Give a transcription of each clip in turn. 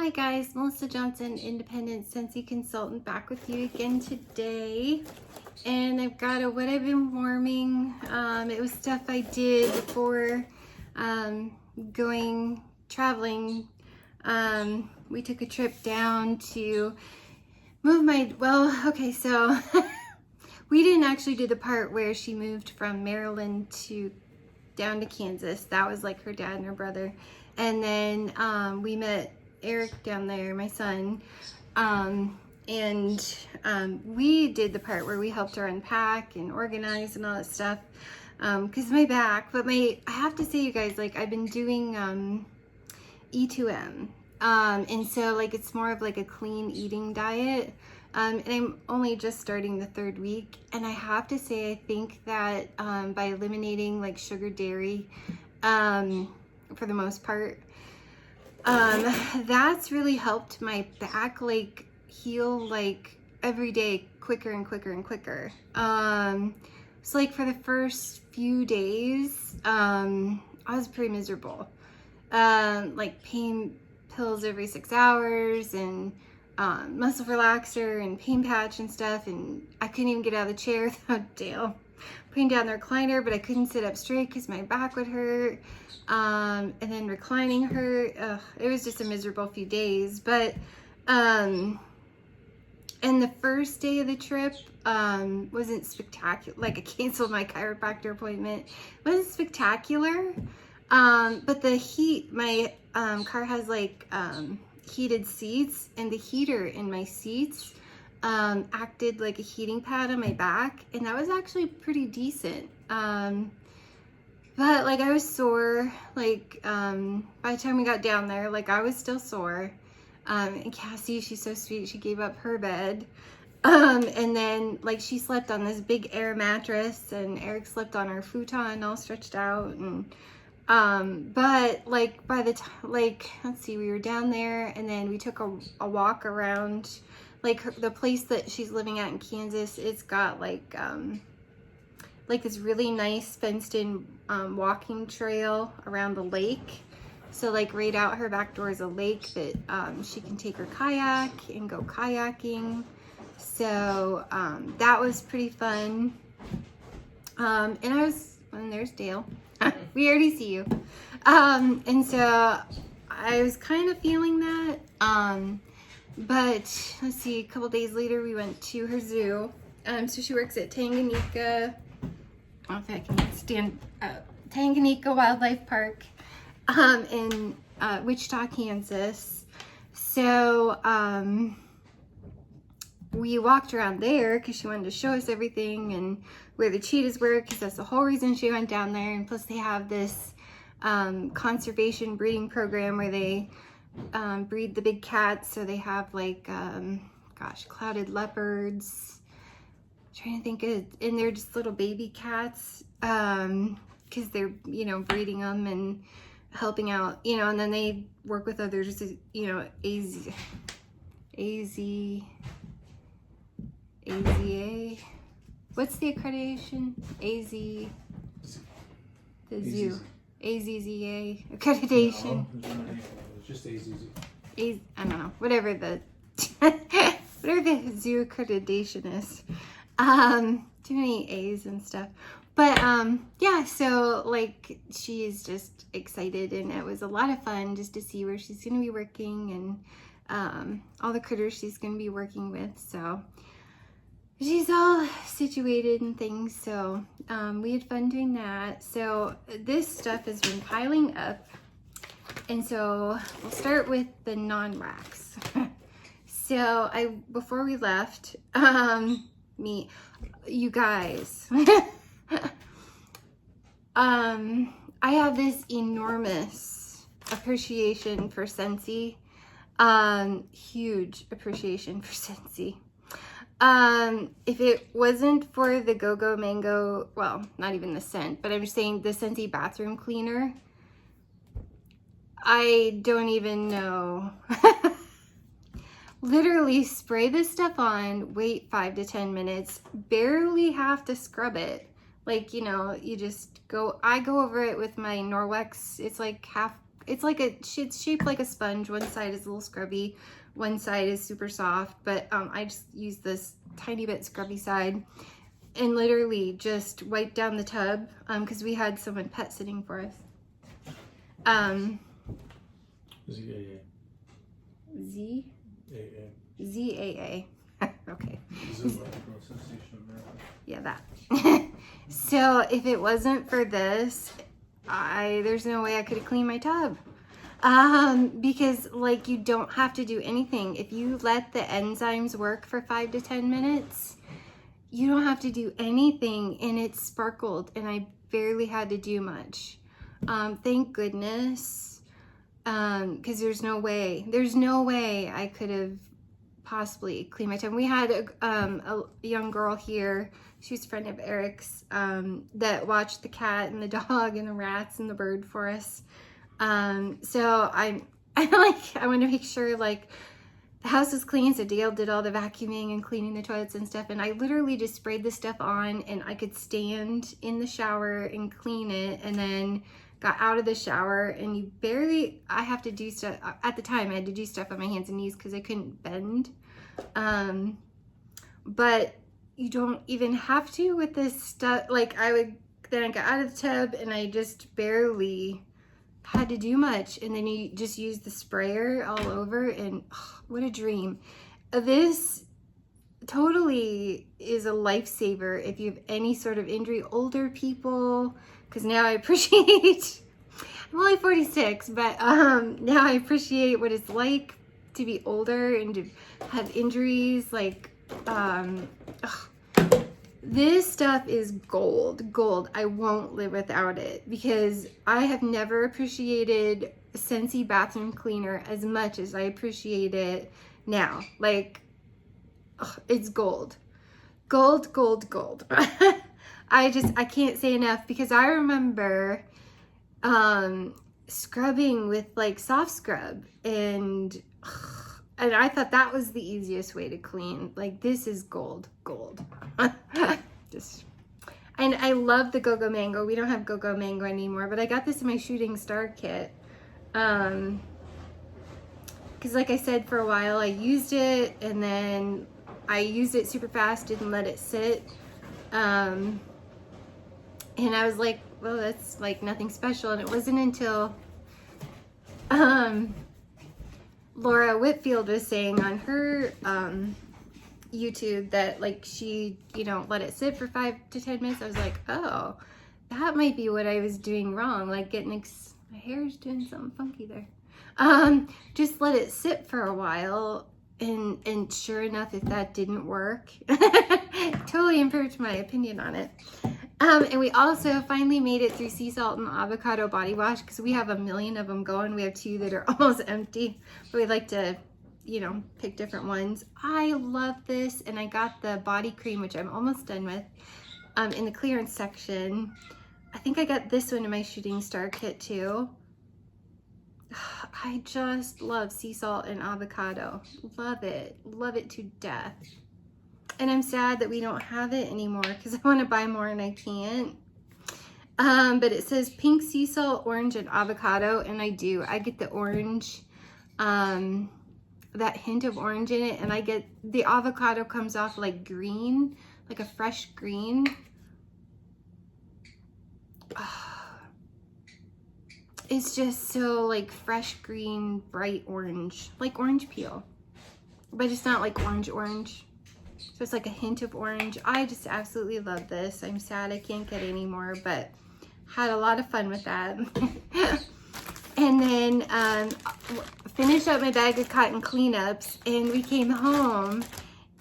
Hi guys, Melissa Johnson, independent Scentsy consultant, back with you again today. And I've got a what I've been warming. It was stuff I did before going traveling. We took a trip down to move my, so we didn't actually do the part where she moved from Maryland down to Kansas. That was like her dad and her brother. And then we met Eric down there, my son, and we did the part where we helped her unpack and organize and all that stuff, because my back, but I have to say, you guys, like, I've been doing E2M, and so like it's more of like a clean eating diet, and I'm only just starting the 3rd week, and I have to say, I think that by eliminating like sugar, dairy, for the most part, that's really helped my back like heal like every day quicker and quicker and quicker. So like for the first few days, I was pretty miserable. Like pain pills every 6 hours and muscle relaxer and pain patch and stuff, and I couldn't even get out of the chair without Dale putting down the recliner, but I couldn't sit up straight because my back would hurt, and then reclining hurt. It was just a miserable few days. But and the first day of the trip wasn't spectacular. Like, I canceled my chiropractor appointment. It wasn't spectacular, but the heat, my car has like heated seats, and the heater in my seats acted like a heating pad on my back, and that was actually pretty decent. But like I was sore, like by the time we got down there, like I was still sore. And Cassie, she's so sweet, she gave up her bed, and then like she slept on this big air mattress, and Eric slept on our futon all stretched out. And but like by the time, like, let's see, we were down there, and then we took a walk around like the place that she's living at in Kansas. It's got like this really nice fenced in walking trail around the lake. So like right out her back door is a lake that she can take her kayak and go kayaking. So that was pretty fun. And there's Dale. We already see you. And so I was kind of feeling that. But let's see, a couple days later we went to her zoo. So she works at Tanganyika, I don't know if I can stand up, Tanganyika Wildlife Park in Wichita, Kansas. So we walked around there because she wanted to show us everything and where the cheetahs were, because that's the whole reason she went down there. And plus they have this conservation breeding program where they breed the big cats. So they have like clouded leopards, I'm trying to think of, and they're just little baby cats, because they're, breeding them and helping out, and then they work with others, AZA, what's the accreditation? The zoo, AZZA accreditation. No, just AZZ. I don't know, whatever the zoo accreditation is. Too many A's and stuff. But yeah, so like she's just excited, and it was a lot of fun just to see where she's gonna be working and all the critters she's gonna be working with. So she's all situated and things. So we had fun doing that. So this stuff has been piling up, and so we'll start with the non-racks. So before we left, you guys, I have this enormous appreciation for Scentsy, huge appreciation for Scentsy. If it wasn't for the Go-Go Mango, well, not even the scent, but I'm just saying the Scentsy bathroom cleaner, I don't even know. Literally spray this stuff on, wait 5 to 10 minutes, barely have to scrub it. Like, you just go, I go over it with my Norwex. It's like half it's like it's shaped like a sponge. One side is a little scrubby, one side is super soft, but I just use this tiny bit scrubby side and literally just wipe down the tub because we had someone pet sitting for us. ZAA. Z? AA. ZAA. Okay. Yeah, that. So if it wasn't for this, there's no way I could have cleaned my tub. Because like you don't have to do anything. If you let the enzymes work for 5 to 10 minutes, you don't have to do anything, and it sparkled, and I barely had to do much. Thank goodness, because there's no way I could have possibly cleaned my tub. We had a young girl here. She was a friend of Eric's that watched the cat and the dog and the rats and the bird for us. So I want to make sure like the house was clean. So Dale did all the vacuuming and cleaning the toilets and stuff. And I literally just sprayed this stuff on, and I could stand in the shower and clean it, and then got out of the shower, and I have to do stuff. At the time I had to do stuff on my hands and knees because I couldn't bend. But you don't even have to with this stuff. Like then I got out of the tub and I just barely had to do much, and then you just use the sprayer all over, and oh, what a dream. This totally is a lifesaver if you have any sort of injury. Older people, because now I appreciate I'm only 46, but now I appreciate what it's like to be older and to have injuries. Like this stuff is gold. I won't live without it, because I have never appreciated Scentsy bathroom cleaner as much as I appreciate it now. Like, it's gold. Gold. I can't say enough, because I remember scrubbing with like soft scrub, and I thought that was the easiest way to clean. Like, this is gold. And I love the Go-Go Mango. We don't have Go-Go Mango anymore, but I got this in my shooting star kit. Because like I said, for a while I used it, and then I used it super fast, didn't let it sit. And I was like, well, that's like nothing special. And it wasn't until Laura Whitfield was saying on her YouTube that like she, let it sit for 5 to 10 minutes. I was like, oh, that might be what I was doing wrong. Like my hair's doing something funky there. Just let it sit for a while, and sure enough, if that didn't work, totally improved my opinion on it. And we also finally made it through sea salt and avocado body wash, because we have a million of them going. We have 2 that are almost empty, but we like to, pick different ones. I love this, and I got the body cream, which I'm almost done with, in the clearance section. I think I got this one in my shooting star kit too. I just love sea salt and avocado. Love it to death. And I'm sad that we don't have it anymore, because I want to buy more and I can't. But it says pink sea salt, orange, and avocado, and I do. I get the orange, that hint of orange in it, and I get the avocado comes off like green, like a fresh green. It's just so like fresh green, bright orange, like orange peel, but it's not like orange. So it's like a hint of orange. I just absolutely love this. I'm sad I can't get any more, but had a lot of fun with that. And then finished up my bag of cotton cleanups, and we came home,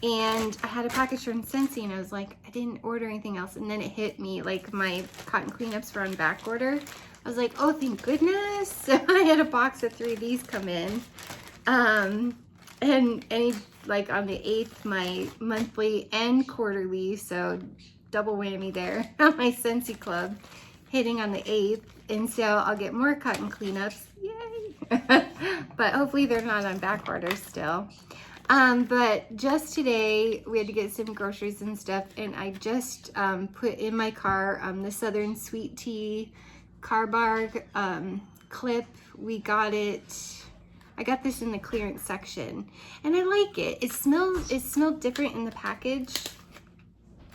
and I had a package from Scentsy, and I was like, I didn't order anything else. And then it hit me, like my cotton cleanups were on back order. I was like, oh, thank goodness. So I had a box of 3 of these come in. And like on the 8th, my monthly and quarterly, so double whammy there, my Scentsy club hitting on the 8th. And so I'll get more cotton cleanups. Yay! But hopefully they're not on back order still. But just today we had to get some groceries and stuff, and I just put in my car the Southern Sweet Tea carb clip. We got it, I got this in the clearance section, and I like it. It smelled different in the package.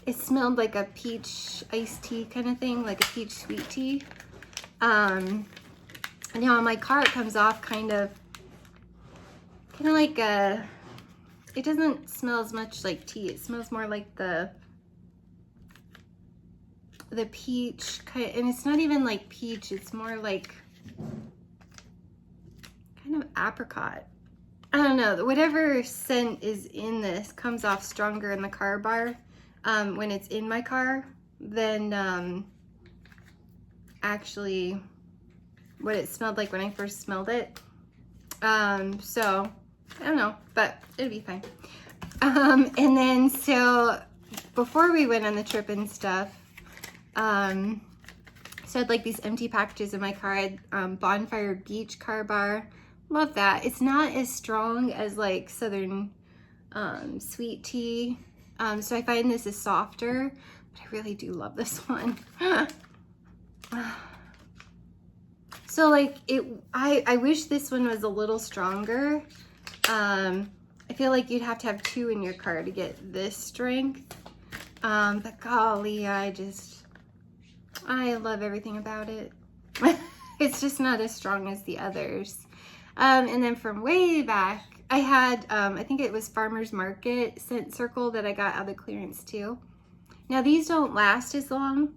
It smelled like a peach iced tea kind of thing, like a peach sweet tea. Now on my car it comes off kind of like a, it doesn't smell as much like tea. It smells more like the peach kind, and it's not even like peach. It's more like kind of apricot. I don't know. Whatever scent is in this comes off stronger in the car bar when it's in my car than actually what it smelled like when I first smelled it. So I don't know, but it'll be fine. And then so before we went on the trip and stuff, so I had like these empty packages in my car. I had Bonfire Beach car bar. Love that. It's not as strong as like Southern sweet tea. So I find this is softer, but I really do love this one. So like I wish this one was a little stronger. I feel like you'd have to have two in your car to get this strength. But golly, I love everything about it. It's just not as strong as the others. And then from way back, I had, I think it was Farmer's Market scent circle that I got out of the clearance too. Now these don't last as long,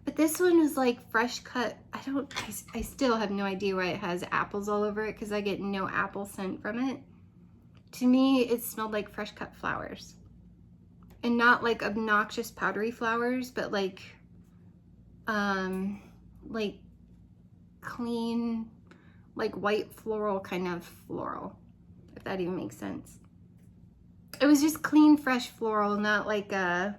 but this one was like fresh cut. I still have no idea why it has apples all over it, because I get no apple scent from it. To me, it smelled like fresh cut flowers. And not like obnoxious powdery flowers, but like clean, like white floral kind of floral, if that even makes sense. It was just clean, fresh floral, not like a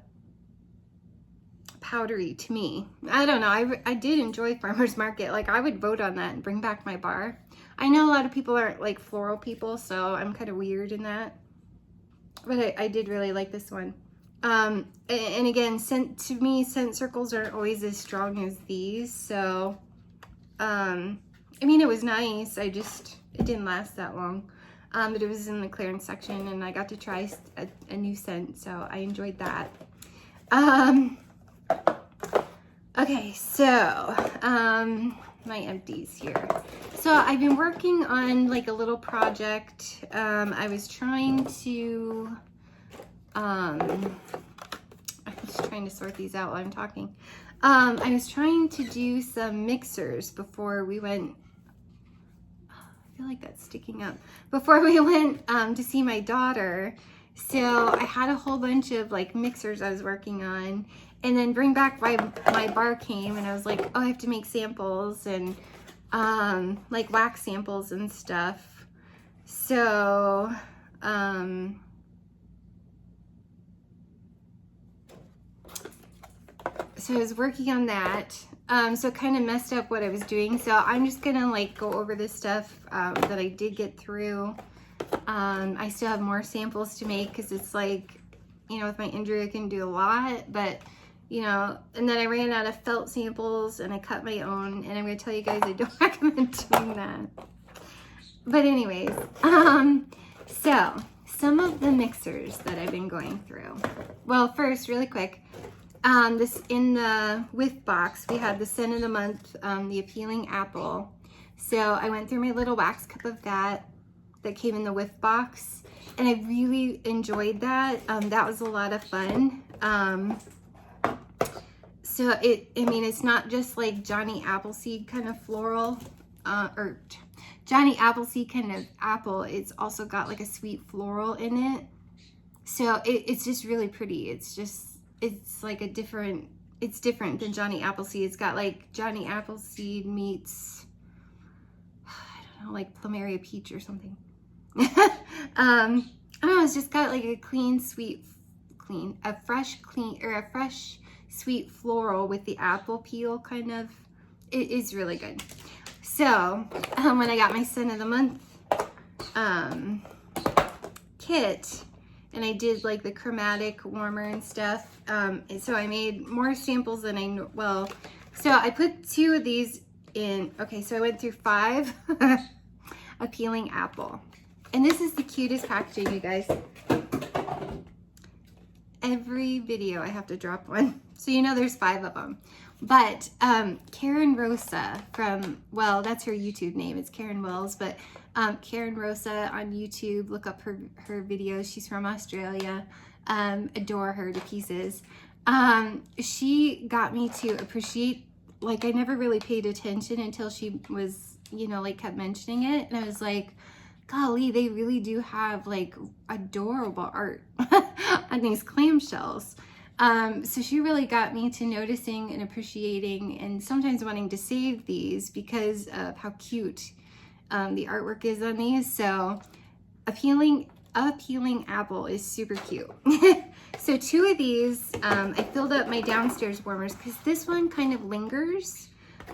powdery to me. I don't know. I did enjoy Farmer's Market. Like I would vote on that and bring back my bar. I know a lot of people aren't like floral people, so I'm kind of weird in that. But I did really like this one. And again, to me, scent circles aren't always as strong as these. So, I mean, it was nice. It didn't last that long. But it was in the clearance section, and I got to try a new scent, so I enjoyed that. Okay, so, my empties here. So I've been working on like a little project. I was trying to, I'm just trying to sort these out while I'm talking. I was trying to do some mixers before we went, I feel like that's sticking up, before we went to see my daughter. So I had a whole bunch of like mixers I was working on, and then bring back my bar came, and I was like, oh, I have to make samples and like wax samples and stuff. So so I was working on that. So it kind of messed up what I was doing. So I'm just gonna like go over this stuff that I did get through. I still have more samples to make, because it's like, you know, with my injury I can do a lot, but you know, and then I ran out of felt samples and I cut my own, and I'm gonna tell you guys I don't recommend doing that. But anyways, so some of the mixers that I've been going through. Well, first, really quick, this in the whiff box, we had the scent of the month, the Appealing Apple. So I went through my little wax cup of that came in the whiff box, and I really enjoyed that. That was a lot of fun. So I mean, it's not just like Johnny Appleseed kind of floral, or Johnny Appleseed kind of apple. It's also got like a sweet floral in it. So it's just really pretty. It's like it's different than Johnny Appleseed. It's got like Johnny Appleseed meets, I don't know, like Plumeria Peach or something. I don't know, it's just got like a fresh sweet floral with the apple peel kind of. It is really good. So when I got my scent of the month kit, and I did like the chromatic warmer and stuff, so I made more samples than so I put 2 of these in, okay, so I went through 5 appealing apple. And this is the cutest packaging, you guys. Every video I have to drop one. So you know there's 5 of them. But Karen Rosa from, well, that's her YouTube name. It's Karen Wells, but Karen Rosa on YouTube, look up her videos. She's from Australia. Adore her to pieces. She got me to appreciate, like, I never really paid attention until she was, you know, like, kept mentioning it. And I was like, golly, they really do have, like, adorable art on these clamshells. So she really got me to noticing and appreciating and sometimes wanting to save these because of how cute the artwork is on these. So appealing apple is super cute. So 2 of these, I filled up my downstairs warmers because this one kind of lingers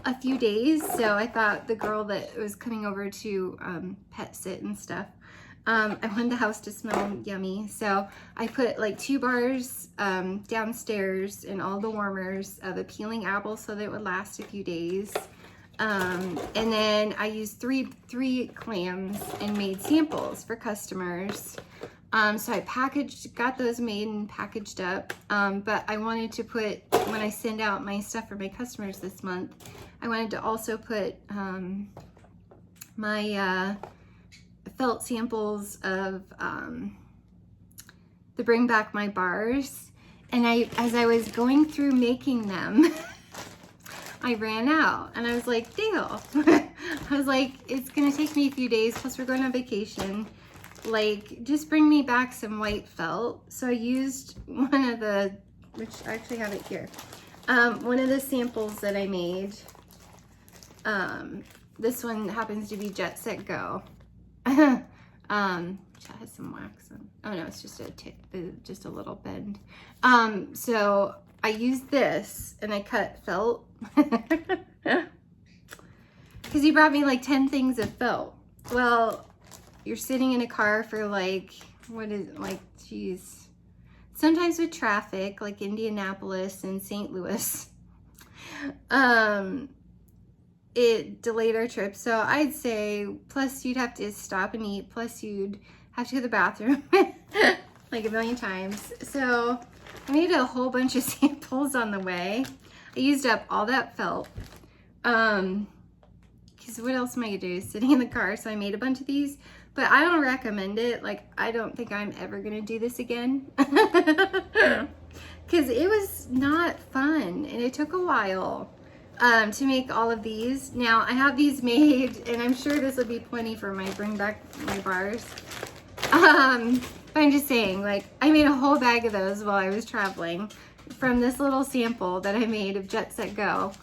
a few days. So I thought the girl that was coming over to pet sit and stuff, I wanted the house to smell yummy. So I put like 2 bars downstairs in all the warmers of appealing apple so that it would last a few days. And then I used three clams and made samples for customers. So I got those made and packaged up. But I wanted to put, when I send out my stuff for my customers this month, I wanted to also put my felt samples of the Bring Back My Bars. And as I was going through making them, I ran out and I was like, Dale, I was like, it's gonna take me a few days, plus we're going on vacation. Like, just bring me back some white felt. So I used one of the, which I actually have it here, one of the samples that I made. This one happens to be Jet Set Go. Which has some wax on. Oh no, it's just just a little bend. So I used this and I cut felt because he brought me like 10 things of felt. Well, you're sitting in a car for like, what is it, like, geez, sometimes with traffic like Indianapolis and St. Louis, it delayed our trip. So I'd say, plus you'd have to stop and eat, plus you'd have to go to the bathroom like a million times. So I made a whole bunch of samples on the way. I used up all that felt. Because what else am I gonna do? Sitting in the car. So I made a bunch of these, but I don't recommend it. Like, I don't think I'm ever gonna do this again. Because it was not fun and it took a while to make all of these. Now I have these made and I'm sure this will be plenty for my Bring Back My Bars. But I'm just saying, like, I made a whole bag of those while I was traveling from this little sample that I made of Jet Set Go.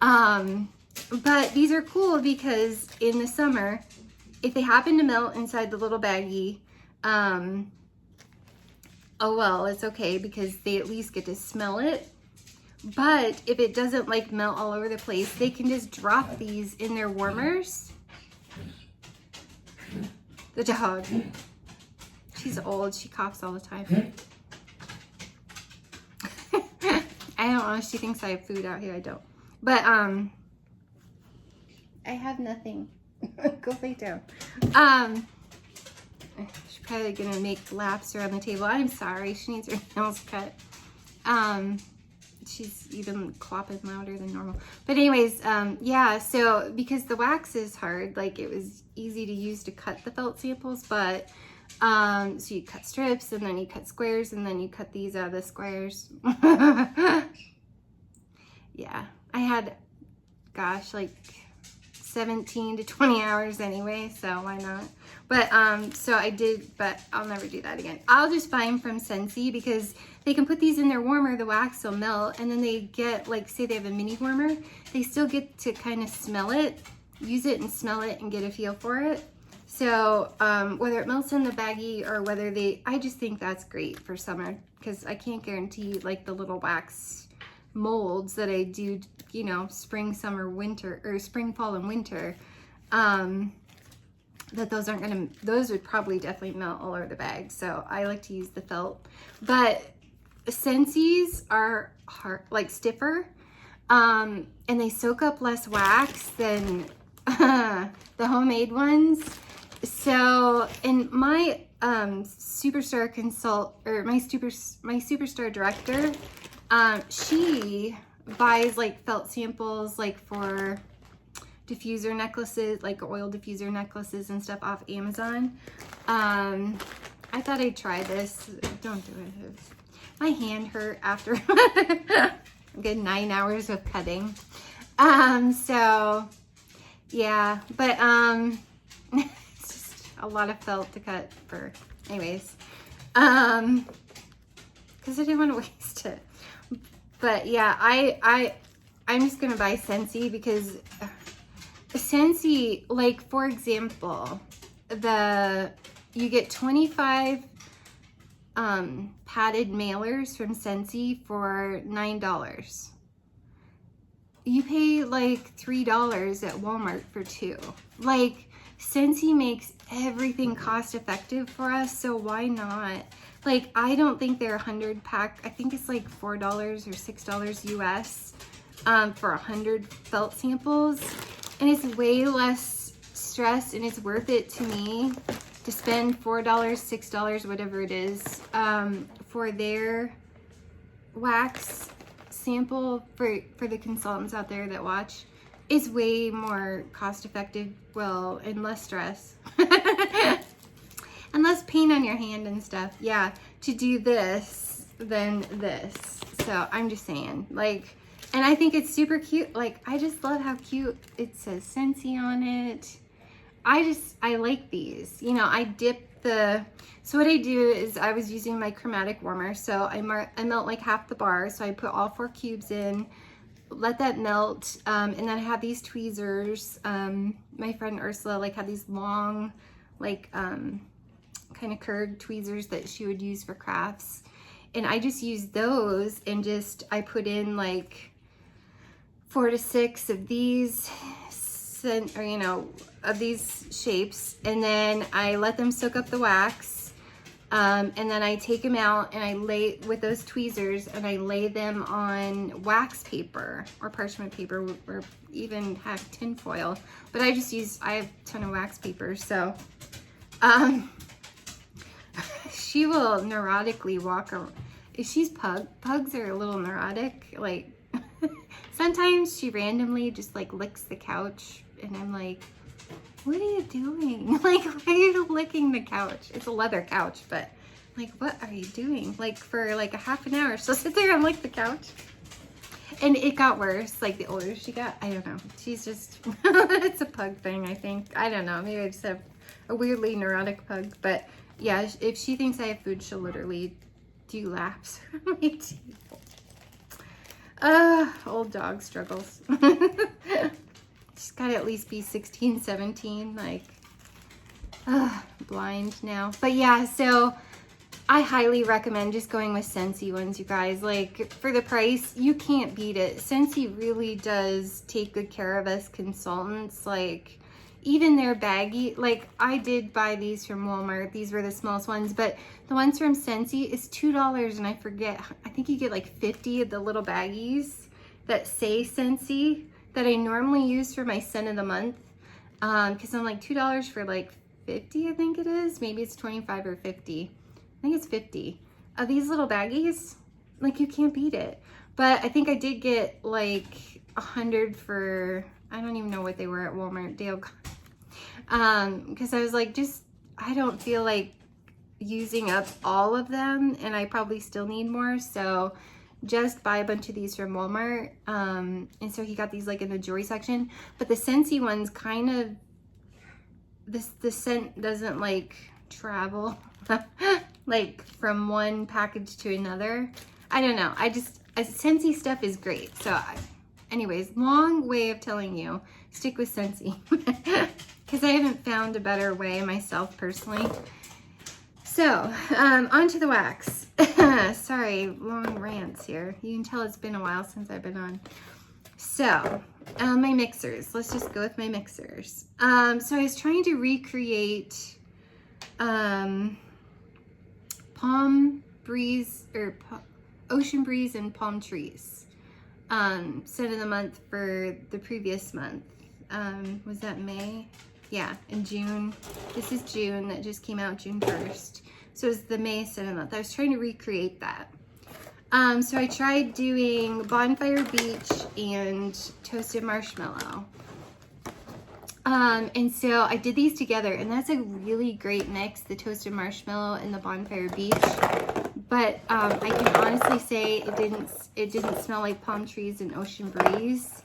But these are cool because in the summer, if they happen to melt inside the little baggie, oh well, it's okay because they at least get to smell it. But if it doesn't like melt all over the place, they can just drop these in their warmers. The dog. She's old, she coughs all the time. I don't know, she thinks I have food out here, I don't. But I have nothing. Go lay down. She's probably gonna make laps around the table. I'm sorry, she needs her nails cut. She's even clopping louder than normal. But anyways, yeah, so because the wax is hard, like it was easy to use to cut the felt samples, but so you cut strips and then you cut squares and then you cut these out of the squares. Yeah, I had, gosh, like 17 to 20 hours anyway, so why not? But so I did, but I'll never do that again. I'll just buy them from Scentsy because they can put these in their warmer, the wax will melt, and then they get, like, say they have a mini warmer, they still get to kind of smell it, use it and smell it and get a feel for it. So whether it melts in the baggie or whether I just think that's great for summer because I can't guarantee like the little wax molds that I do, you know, spring, summer, winter, or spring, fall, and winter, that those aren't gonna, those would probably definitely melt all over the bag. So I like to use the felt, but Scentsy's are hard, like stiffer. And they soak up less wax than the homemade ones. So, and my superstar my superstar director, she buys like felt samples like for diffuser necklaces, like oil diffuser necklaces and stuff off Amazon. I thought I'd try this. Don't do it. My hand hurt after a good 9 hours of cutting. So yeah, but it's just a lot of felt to cut for, anyways. Because I didn't want to waste it. But yeah, I'm just gonna buy Scentsy because Scentsy, like for example, you get 25 padded mailers from Scentsy for $9. You pay like $3 at Walmart for 2. Like, Scentsy makes everything cost effective for us, so why not? Like, I don't think they're 100 pack. I think it's like $4 or $6 US for 100 felt samples. And it's way less stress, and it's worth it to me to spend $4, $6, whatever it is, for their wax sample for the consultants out there that watch. Is way more cost effective, well, and less stress. And less pain on your hand and stuff. Yeah, to do this than this. So I'm just saying, like, and I think it's super cute. Like, I just love how cute it says Scentsy on it. I like these. You know, I dip so what I do is I was using my chromatic warmer. So I melt like half the bar. So I put all 4 cubes in, let that melt. And then I have these tweezers. My friend Ursula like had these long, like, kind of curved tweezers that she would use for crafts. And I just use those and I put in like 4 to 6 of these, of these shapes, and then I let them soak up the wax, and then I take them out and I lay with those tweezers and I lay them on wax paper or parchment paper or even have tin foil, but I have a ton of wax paper, so she will neurotically walk around. If she's pugs are a little neurotic, like sometimes she randomly just like licks the couch and I'm like, what are you doing? Like, why are you licking the couch? It's a leather couch, but like, what are you doing? Like for like a half an hour, she'll sit there and lick the couch. And it got worse, like the older she got. I don't know. She's just, it's a pug thing, I think. I don't know. Maybe I just have a weirdly neurotic pug. But yeah, if she thinks I have food, she'll literally do laps on my table. Old dog struggles. She's got to at least be 16, 17, like, blind now. But yeah, so I highly recommend just going with Scentsy ones, you guys. Like, for the price, you can't beat it. Scentsy really does take good care of us consultants. Like, even their baggy, like, I did buy these from Walmart. These were the smallest ones, but the ones from Scentsy is $2, and I forget, I think you get like 50 of the little baggies that say Scentsy that I normally use for my scent of the month. Because I'm like $2 for like 50, I think it is. Maybe it's 25 or 50. I think it's 50. These little baggies, like, you can't beat it. But I think I did get like 100 for, I don't even know what they were at Walmart. Dale, because I was like, I don't feel like using up all of them, and I probably still need more, so just buy a bunch of these from Walmart. And so he got these like in the jewelry section, but the Scentsy ones kind of, the scent doesn't like travel like from one package to another. I don't know. Scentsy stuff is great. So anyways, long way of telling you, stick with Scentsy because I haven't found a better way myself personally. So, onto the wax. Sorry, long rants here. You can tell it's been a while since I've been on. So, my mixers. Let's just go with my mixers. So I was trying to recreate palm breeze or ocean breeze and palm trees. scent of the month for the previous month. Was that May? Yeah, in June. This is June, that just came out June 1st. So it's the May scent of the month. I was trying to recreate that. So I tried doing Bonfire Beach and Toasted Marshmallow. And so I did these together, and that's a really great mix, the Toasted Marshmallow and the Bonfire Beach. But I can honestly say it didn't smell like palm trees and ocean breeze.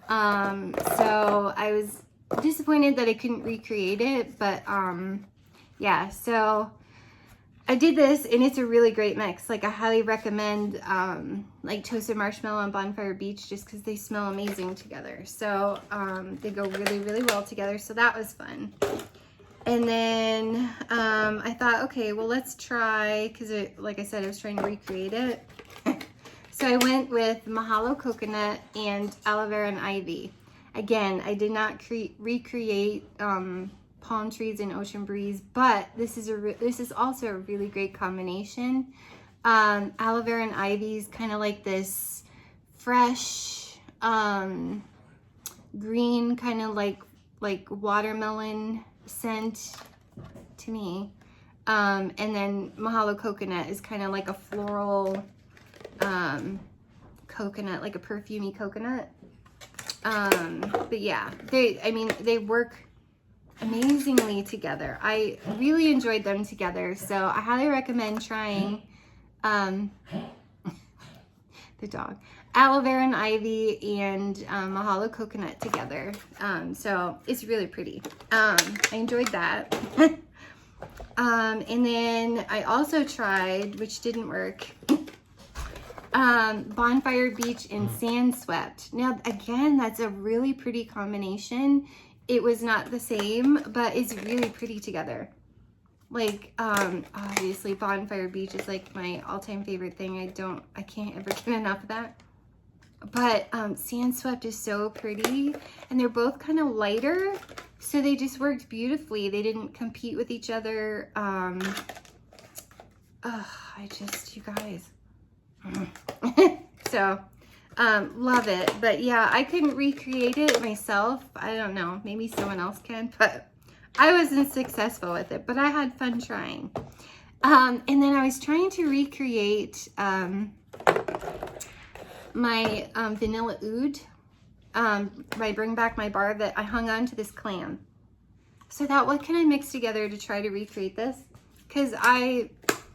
So I was disappointed that I couldn't recreate it, but yeah, so I did this, and it's a really great mix. Like, I highly recommend like Toasted Marshmallow and Bonfire Beach, just because they smell amazing together. So they go really, really well together. So that was fun. And then I thought, okay, well, let's try, because like I said, I was trying to recreate it. So I went with Mahalo Coconut and Aloe Vera and Ivy. Again, I did not recreate palm trees and ocean breeze, but this is also a really great combination. Aloe Vera and Ivy is kind of like this fresh green, kind of like watermelon scent to me, and then Mahalo Coconut is kind of like a floral coconut, like a perfumey coconut. But yeah, they work amazingly together. I really enjoyed them together, so I highly recommend trying the dog, Aloe Vera and Ivy and Mahalo Coconut together. So it's really pretty. I enjoyed that. And then I also tried, which didn't work, Bonfire Beach and Sand Swept. Now, again, that's a really pretty combination. It was not the same, but it's really pretty together. Like, obviously Bonfire Beach is like my all-time favorite thing. I can't ever get enough of that. But Sand Swept is so pretty, and they're both kind of lighter, so they just worked beautifully. They didn't compete with each other. You guys. So, love it. But yeah, I couldn't recreate it myself. I don't know, maybe someone else can, but I wasn't successful with it, but I had fun trying. And then I was trying to recreate my vanilla oud by Bring Back My Bar that I hung on to this clam. So I thought, what can I mix together to try to recreate this? Because I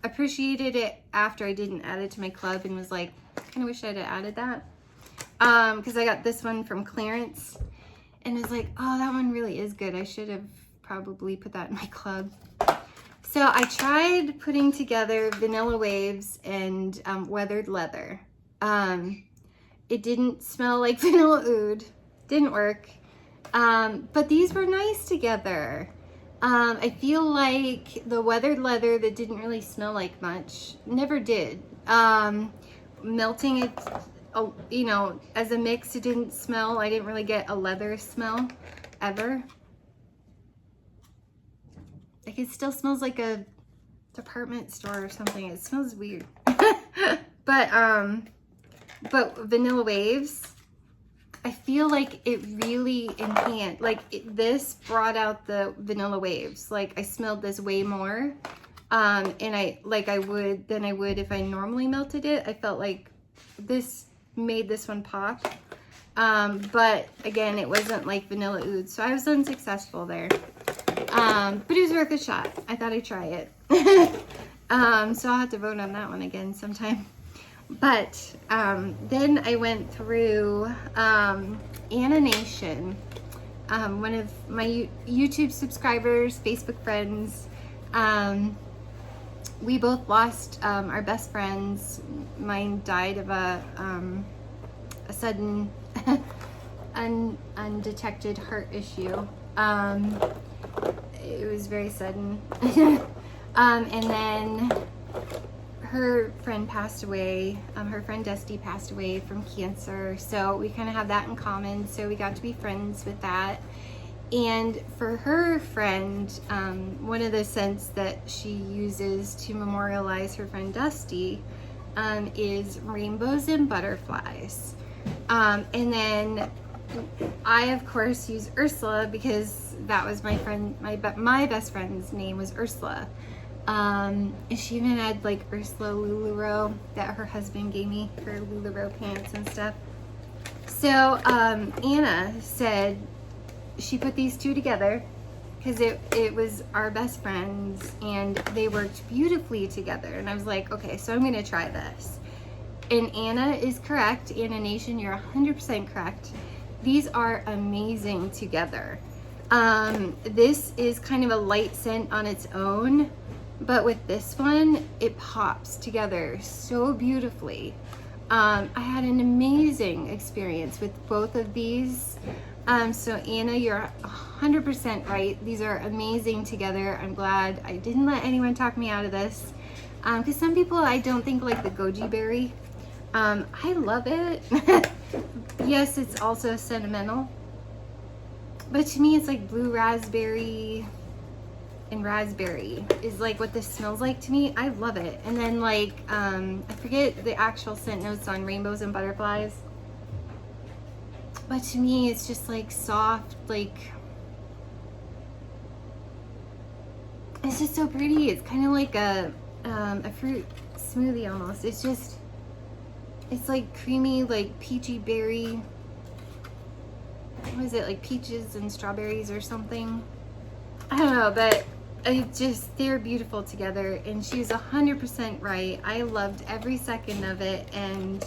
appreciated it after I didn't add it to my club, and was like, I kind of wish I'd have added that. Because I got this one from clearance, and I was like, oh, that one really is good. I should have probably put that in my club. So I tried putting together Vanilla Waves and Weathered Leather. It didn't smell like vanilla oud, didn't work, but these were nice together. I feel like the Weathered Leather, that didn't really smell like much, never did. Melting it, you know, as a mix, it didn't smell, I didn't really get a leather smell ever. Like, it still smells like a department store or something. It smells weird. But Vanilla Waves, I feel like it really enhanced, like this brought out the Vanilla Waves. Like, I smelled this way more, and I would than I would if I normally melted it. I felt like this made this one pop. But again, it wasn't like vanilla oud, so I was unsuccessful there. But it was worth a shot. I thought I'd try it. So I'll have to vote on that one again sometime. But then I went through Anna Nation, one of my YouTube subscribers, Facebook friends. We both lost our best friends. Mine died of a sudden undetected heart issue. It was very sudden. And then her friend passed away. Her friend Dusty passed away from cancer. So we kind of have that in common. So we got to be friends with that. And for her friend, one of the scents that she uses to memorialize her friend Dusty is Rainbows and Butterflies. And then I, of course, use Ursula because that was my friend, my best friend's name was Ursula. And she even had like Ursula LuLaRoe that her husband gave me for LuLaRoe pants and stuff. So Anna said she put these two together because it was our best friends and they worked beautifully together. And I was like, okay, so I'm gonna try this. And Anna is correct. Anna Nation, you're 100% correct. These are amazing together. This is kind of a light scent on its own, but with this one, it pops together so beautifully. I had an amazing experience with both of these. So Anna, you're 100% right. These are amazing together. I'm glad I didn't let anyone talk me out of this. Because some people I don't think like the goji berry. I love it. Yes, it's also sentimental. But to me, it's like blue raspberry and raspberry is like what this smells like to me. I love it. And then like, I forget the actual scent notes on rainbows and butterflies. But to me, it's just like soft, like, it's just so pretty. It's kind of like a fruit smoothie almost. It's just, it's like creamy, like peachy berry. What is it, like peaches and strawberries or something? I don't know, but they're beautiful together. And she's 100% right. I loved every second of it, and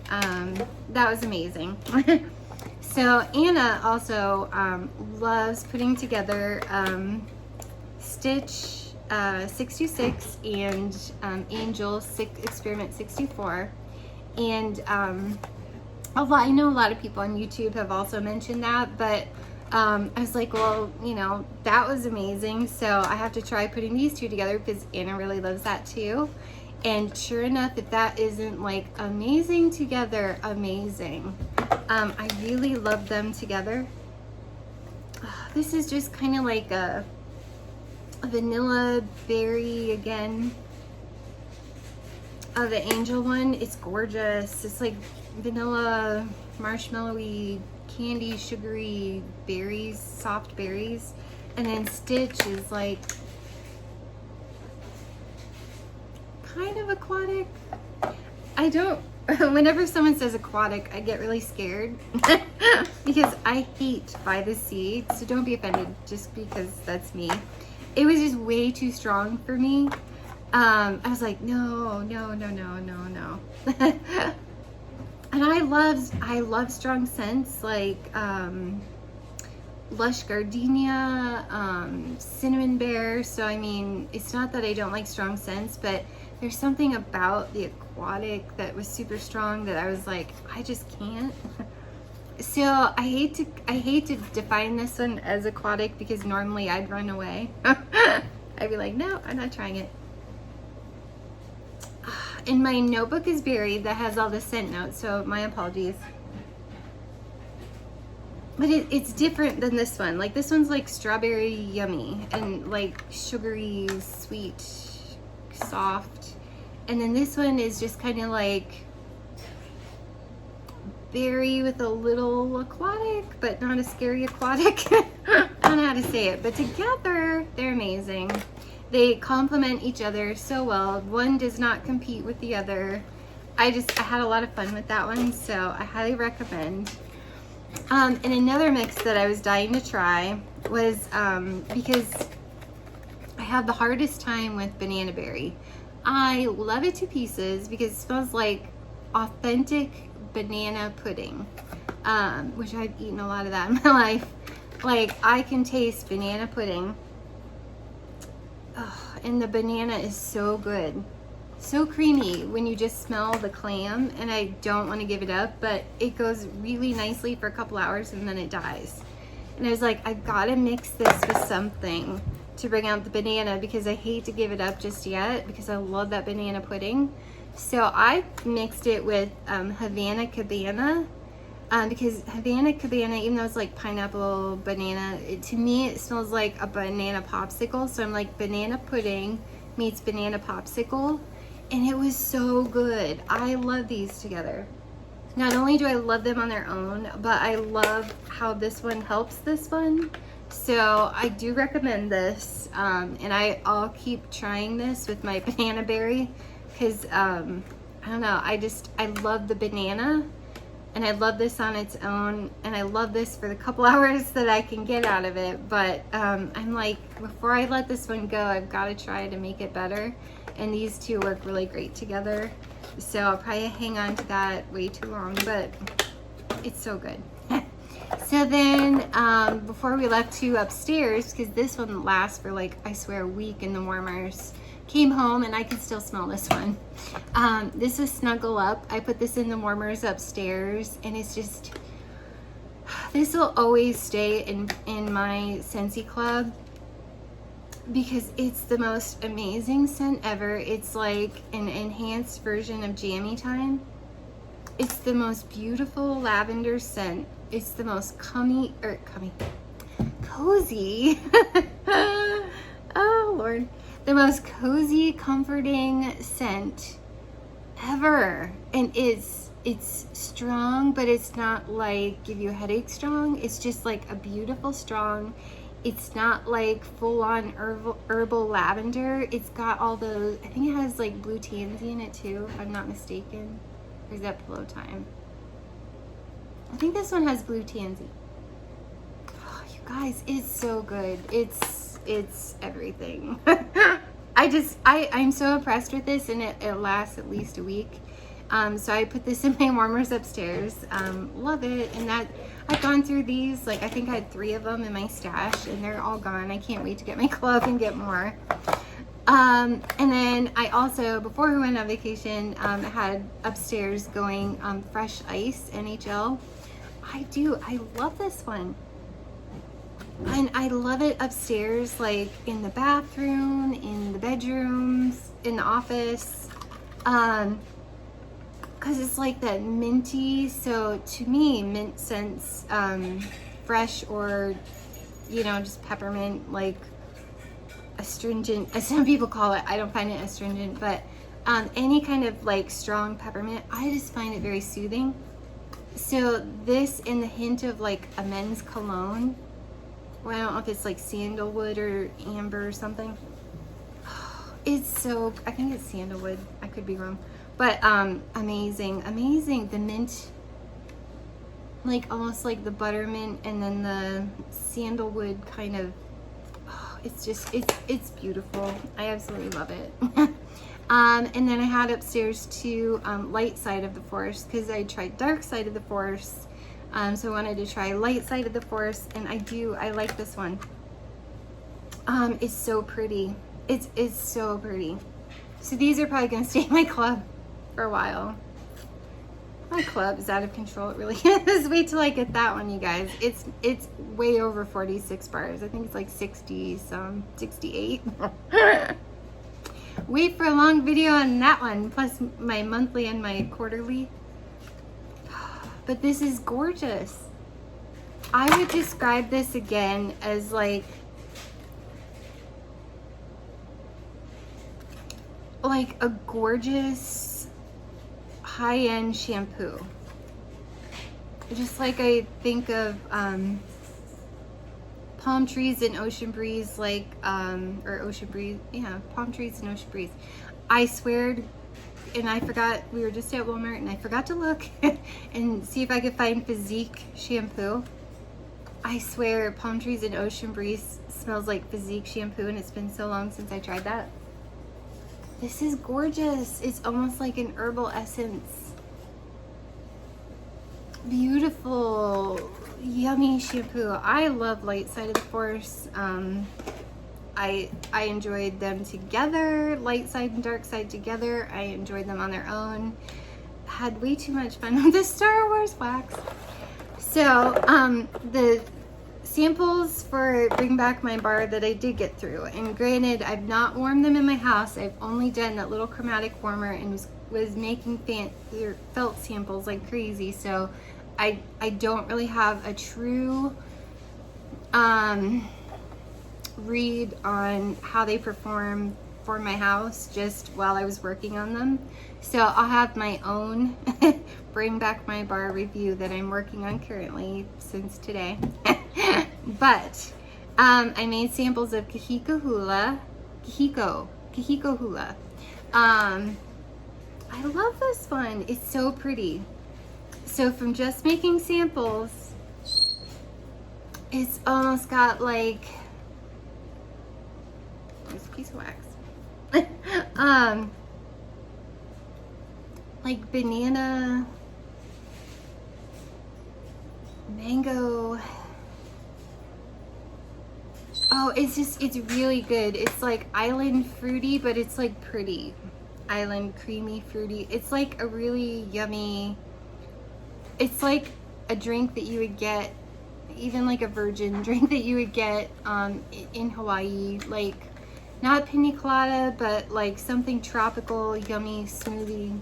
that was amazing. So Anna also loves putting together Stitch 626 and Angel Experiment 64. And I know a lot of people on YouTube have also mentioned that, but I was like, well, you know, that was amazing. So I have to try putting these two together because Anna really loves that too. And sure enough, if that isn't like amazing together, amazing. I really love them together. This is just kind of like a vanilla berry again. The Angel one, it's gorgeous. It's like vanilla, marshmallowy, candy, sugary berries, soft berries. And then Stitch is like kind of aquatic. I don't, whenever someone says aquatic, I get really scared because I hate by the sea. So don't be offended just because that's me. It was just way too strong for me. I was like, no. And I love strong scents like lush gardenia, cinnamon bear. So I mean, it's not that I don't like strong scents, but there's something about the aquatic that was super strong that I was like, I just can't. So I hate to define this one as aquatic because normally I'd run away. I'd be like, no, I'm not trying it. And my notebook is buried that has all the scent notes, so my apologies. But it's different than this one. Like this one's like strawberry yummy and like sugary, sweet, soft. And then this one is just kind of like berry with a little aquatic, but not a scary aquatic. I don't know how to say it, but together they're amazing. They complement each other so well. One does not compete with the other. I had a lot of fun with that one, so I highly recommend. And another mix that I was dying to try was because I have the hardest time with banana berry. I love it to pieces because it smells like authentic banana pudding, which I've eaten a lot of that in my life. Like I can taste banana pudding. Oh, and the banana is so good, so creamy when you just smell the clam, and I don't want to give it up, but it goes really nicely for a couple hours and then it dies. And I was like, I gotta mix this with something to bring out the banana because I hate to give it up just yet because I love that banana pudding. So I mixed it with Havana Cabana because Havana Cabana, even though it's like pineapple, banana, to me it smells like a banana popsicle. So I'm like, banana pudding meets banana popsicle, and it was so good. I love these together. Not only do I love them on their own, but I love how this one helps this one. So I do recommend this, and I'll keep trying this with my banana berry, because I don't know, I love the banana, and I love this on its own, and I love this for the couple hours that I can get out of it. But I'm like, before I let this one go, I've got to try to make it better, and these two work really great together. So I'll probably hang on to that way too long, but it's so good. So then before we left to upstairs, because this one lasts for like, I swear, a week in the warmers, came home and I can still smell this one. This is Snuggle Up. I put this in the warmers upstairs, and it's just, this will always stay in my Scentsy club because it's the most amazing scent ever. It's like an enhanced version of Jammy Time. It's the most beautiful lavender scent. It's the most cozy. Oh Lord. The most cozy, comforting scent ever. And it's strong, but it's not like give you a headache strong. It's just like a beautiful strong. It's not like full-on herbal lavender. It's got all those, I think it has like blue tansy in it too, if I'm not mistaken. Or is that Pillow Time? I think this one has blue tansy. Oh, you guys, it's so good. It's everything. I'm so impressed with this, and it lasts at least a week. So I put this in my warmers upstairs. Love it. And that I've gone through these, like I think I had 3 of them in my stash, and they're all gone. I can't wait to get my club and get more. And then I also, before we went on vacation, had upstairs going Fresh Ice NHL. I love this one. And I love it upstairs, like in the bathroom, in the bedrooms, in the office. Because it's like that minty. So to me, mint scents, fresh or, you know, just peppermint, like astringent, as some people call it. I don't find it astringent, but any kind of like strong peppermint, I just find it very soothing. So this and the hint of like a men's cologne. Well, I don't know if it's like sandalwood or amber or something. It's so, I think it's sandalwood. I could be wrong. But amazing, amazing. The mint, like almost like the buttermint, and then the sandalwood kind of, it's just, it's beautiful. I absolutely love it. And then I had upstairs to Light Side of the Forest, because I tried Dark Side of the Forest. So I wanted to try Light Side of the Forest, and I like this one. It's so pretty. It's so pretty. So these are probably gonna stay in my club for a while. My club is out of control, it really is. Wait till I get that one, you guys. It's way over 46 bars. I think it's like 60 some, 68. Wait for a long video on that one, plus my monthly and my quarterly. But this is gorgeous. I would describe this again as like a gorgeous high-end shampoo. Just like I think of Palm Trees and Ocean Breeze, like or Ocean Breeze, yeah, Palm Trees and Ocean Breeze. I swear, and I forgot, we were just at Walmart and I forgot to look and see if I could find Physique shampoo. I swear Palm Trees and Ocean Breeze smells like Physique shampoo, and it's been so long since I tried that. This is gorgeous. It's almost like an herbal essence. Beautiful, yummy shampoo. I love Light Side of the Forest. I enjoyed them together, Light Side and Dark Side together. I enjoyed them on their own. Had way too much fun with the Star Wars wax. So the samples for Bring Back My Bar that I did get through, and granted, I've not warmed them in my house. I've only done that little chromatic warmer and was making felt samples like crazy. So I don't really have a true read on how they perform for my house just while I was working on them. So I'll have my own bring back my bar review that I'm working on currently since today. But I made samples of Kahiko Hula. I love this one. It's so pretty. So from just making samples, it's almost got like, there's a piece of wax. Like banana, mango. Oh, it's really good. It's like island fruity, but it's like pretty. Island creamy fruity. It's like a really yummy, it's like a drink that you would get, even like a virgin drink that you would get in Hawaii, like not pina colada, but like something tropical, yummy smoothie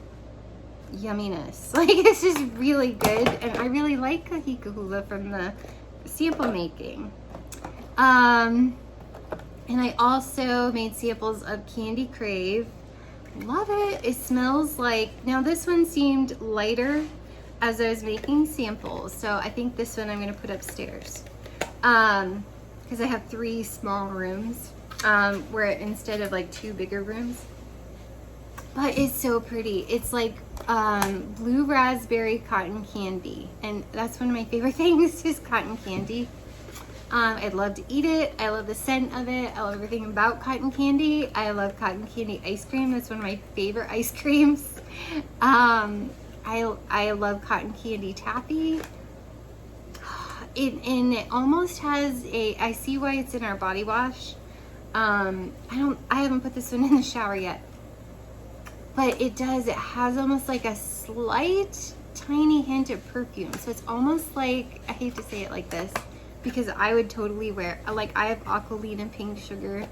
yumminess. Like it's just really good, and I really like Kahiko Hula from the sample making. And I also made samples of Candy Crave. Love it. It smells like, now this one seemed lighter as I was making samples, so I think this one I'm going to put upstairs because I have 3 small rooms where instead of like 2 bigger rooms. But it's so pretty. It's like blue raspberry cotton candy, and that's one of my favorite things is cotton candy. I'd love to eat it. I love the scent of it. I love everything about cotton candy. I love cotton candy ice cream. That's one of my favorite ice creams. I love cotton candy taffy. And it almost has a, I see why it's in our body wash. I haven't put this one in the shower yet. But it does, it has almost like a slight tiny hint of perfume. So it's almost like, I hate to say it like this, because I would totally wear, like I have Aqualina pink sugar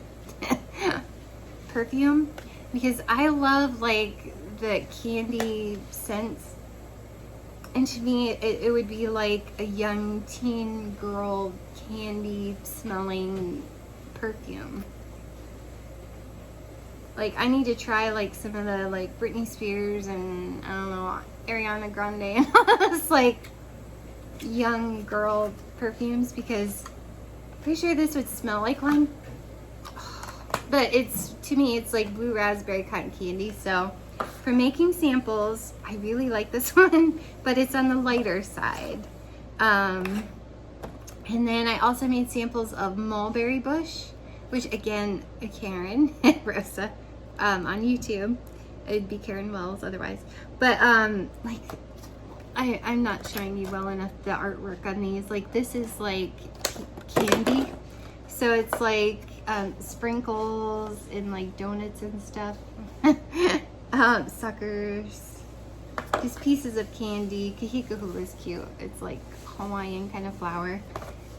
perfume, because I love like the candy scents, and to me it would be like a young teen girl candy smelling perfume. Like I need to try like some of the like Britney Spears and I don't know, Ariana Grande and all those like young girl perfumes, because I'm pretty sure this would smell like one. But it's, to me, it's like blue raspberry cotton candy. So for making samples, I really like this one, but it's on the lighter side. And then I also made samples of mulberry bush, which again, Karen Rosa on YouTube. It'd be Karen Wells otherwise. But like, I'm not showing you well enough the artwork on these. Like this is like candy. So it's like sprinkles and like donuts and stuff. Suckers. Just pieces of candy. Kahiko Hula is cute. It's like Hawaiian kind of flower.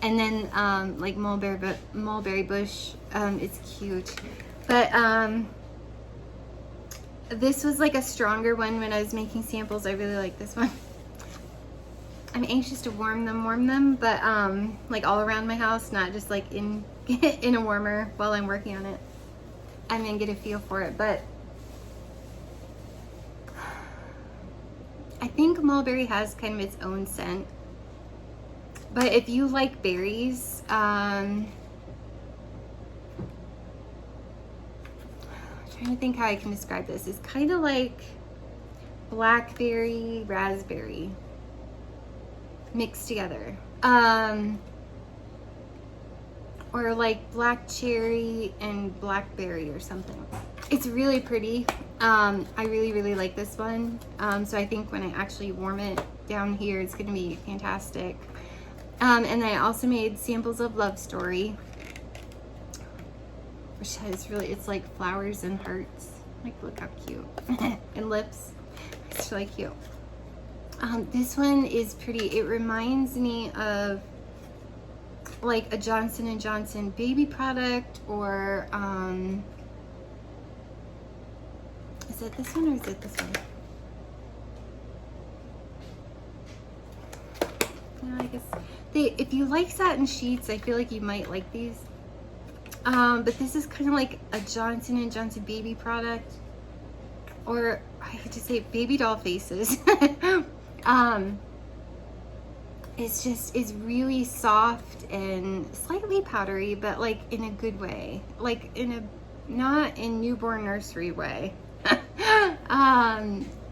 And then like mulberry bush. It's cute. But this was like a stronger one when I was making samples. I really like this one. I'm anxious to warm them, but like all around my house, not just like in a warmer while I'm working on it. I'm gonna get a feel for it, but I think mulberry has kind of its own scent. But if you like berries, I'm trying to think how I can describe this. It's kind of like blackberry, raspberry mixed together, or like black cherry and blackberry or something. It's really pretty. I really like this one. So I think when I actually warm it down here, it's gonna be fantastic. And then I also made samples of Love Story, which has really, it's like flowers and hearts. Like, look how cute. And lips. It's really cute. This one is pretty. It reminds me of like a Johnson & Johnson baby product, or is it this one or is it this one? No, I guess if you like satin sheets, I feel like you might like these. But this is kind of like a Johnson & Johnson baby product, or I hate to say baby doll faces. It's really soft and slightly powdery, but like in a good way, like in a, not in newborn nursery way.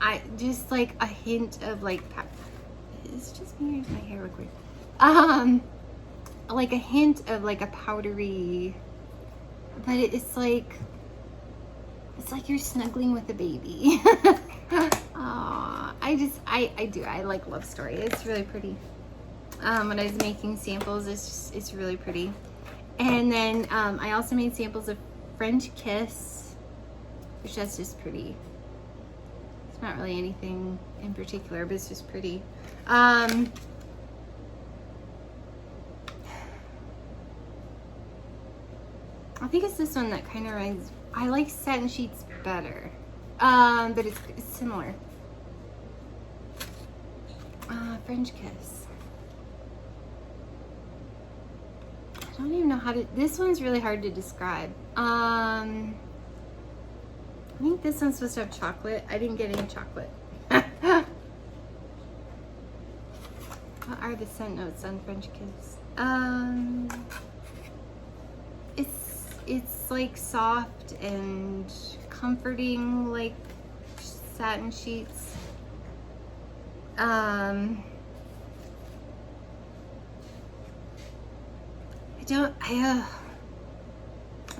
I just like a hint of like, it's just me or is my hair look weird? Like a hint of like a powdery, but it's like you're snuggling with a baby. I like Love Story. It's really pretty. When I was making samples, it's really pretty. And then I also made samples of French Kiss, which that's just pretty. It's not really anything in particular, but it's just pretty. I think it's this one that kind of reminds. I like Satin Sheets better, but it's similar. French Kiss. I don't even know how to. This one's really hard to describe. I think this one's supposed to have chocolate. I didn't get any chocolate. What are the scent notes on French Kiss? It's like soft and comforting, like satin sheets. I'm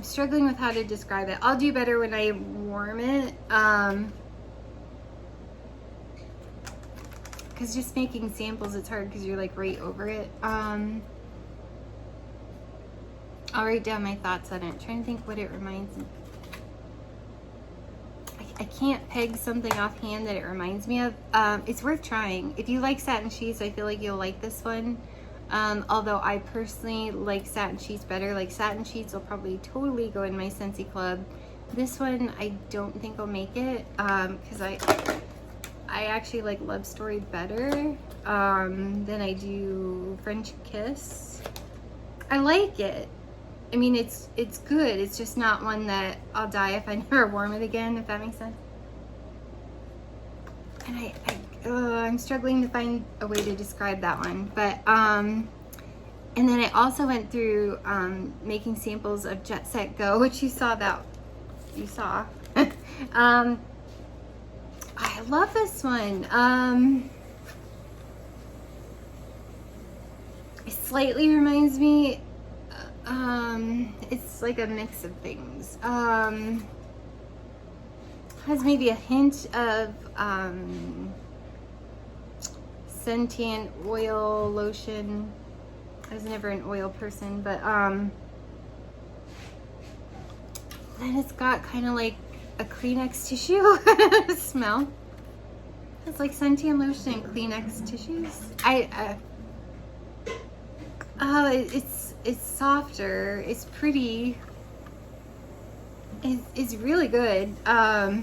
struggling with how to describe it. I'll do better when I warm it. Because just making samples, it's hard because you're like right over it. I'll write down my thoughts on it. I'm trying to think what it reminds me. I can't peg something offhand that it reminds me of. It's worth trying. If you like satin sheets, I feel like you'll like this one. Although I personally like satin sheets better. Like satin sheets will probably totally go in my Scentsy club. This one, I don't think I'll make it because I actually like Love Story better than I do French Kiss. I like it. I mean, it's good. It's just not one that I'll die if I never warm it again, if that makes sense. And I'm struggling to find a way to describe that one. But, and then I also went through making samples of Jet Set Go, which you saw. I love this one. It slightly reminds me, it's like a mix of things. Has maybe a hint of scented oil lotion. I was never an oil person, but then it's got kind of like a Kleenex tissue smell. It's like suntan lotion and Kleenex tissues. It's softer. It's pretty. It's really good. I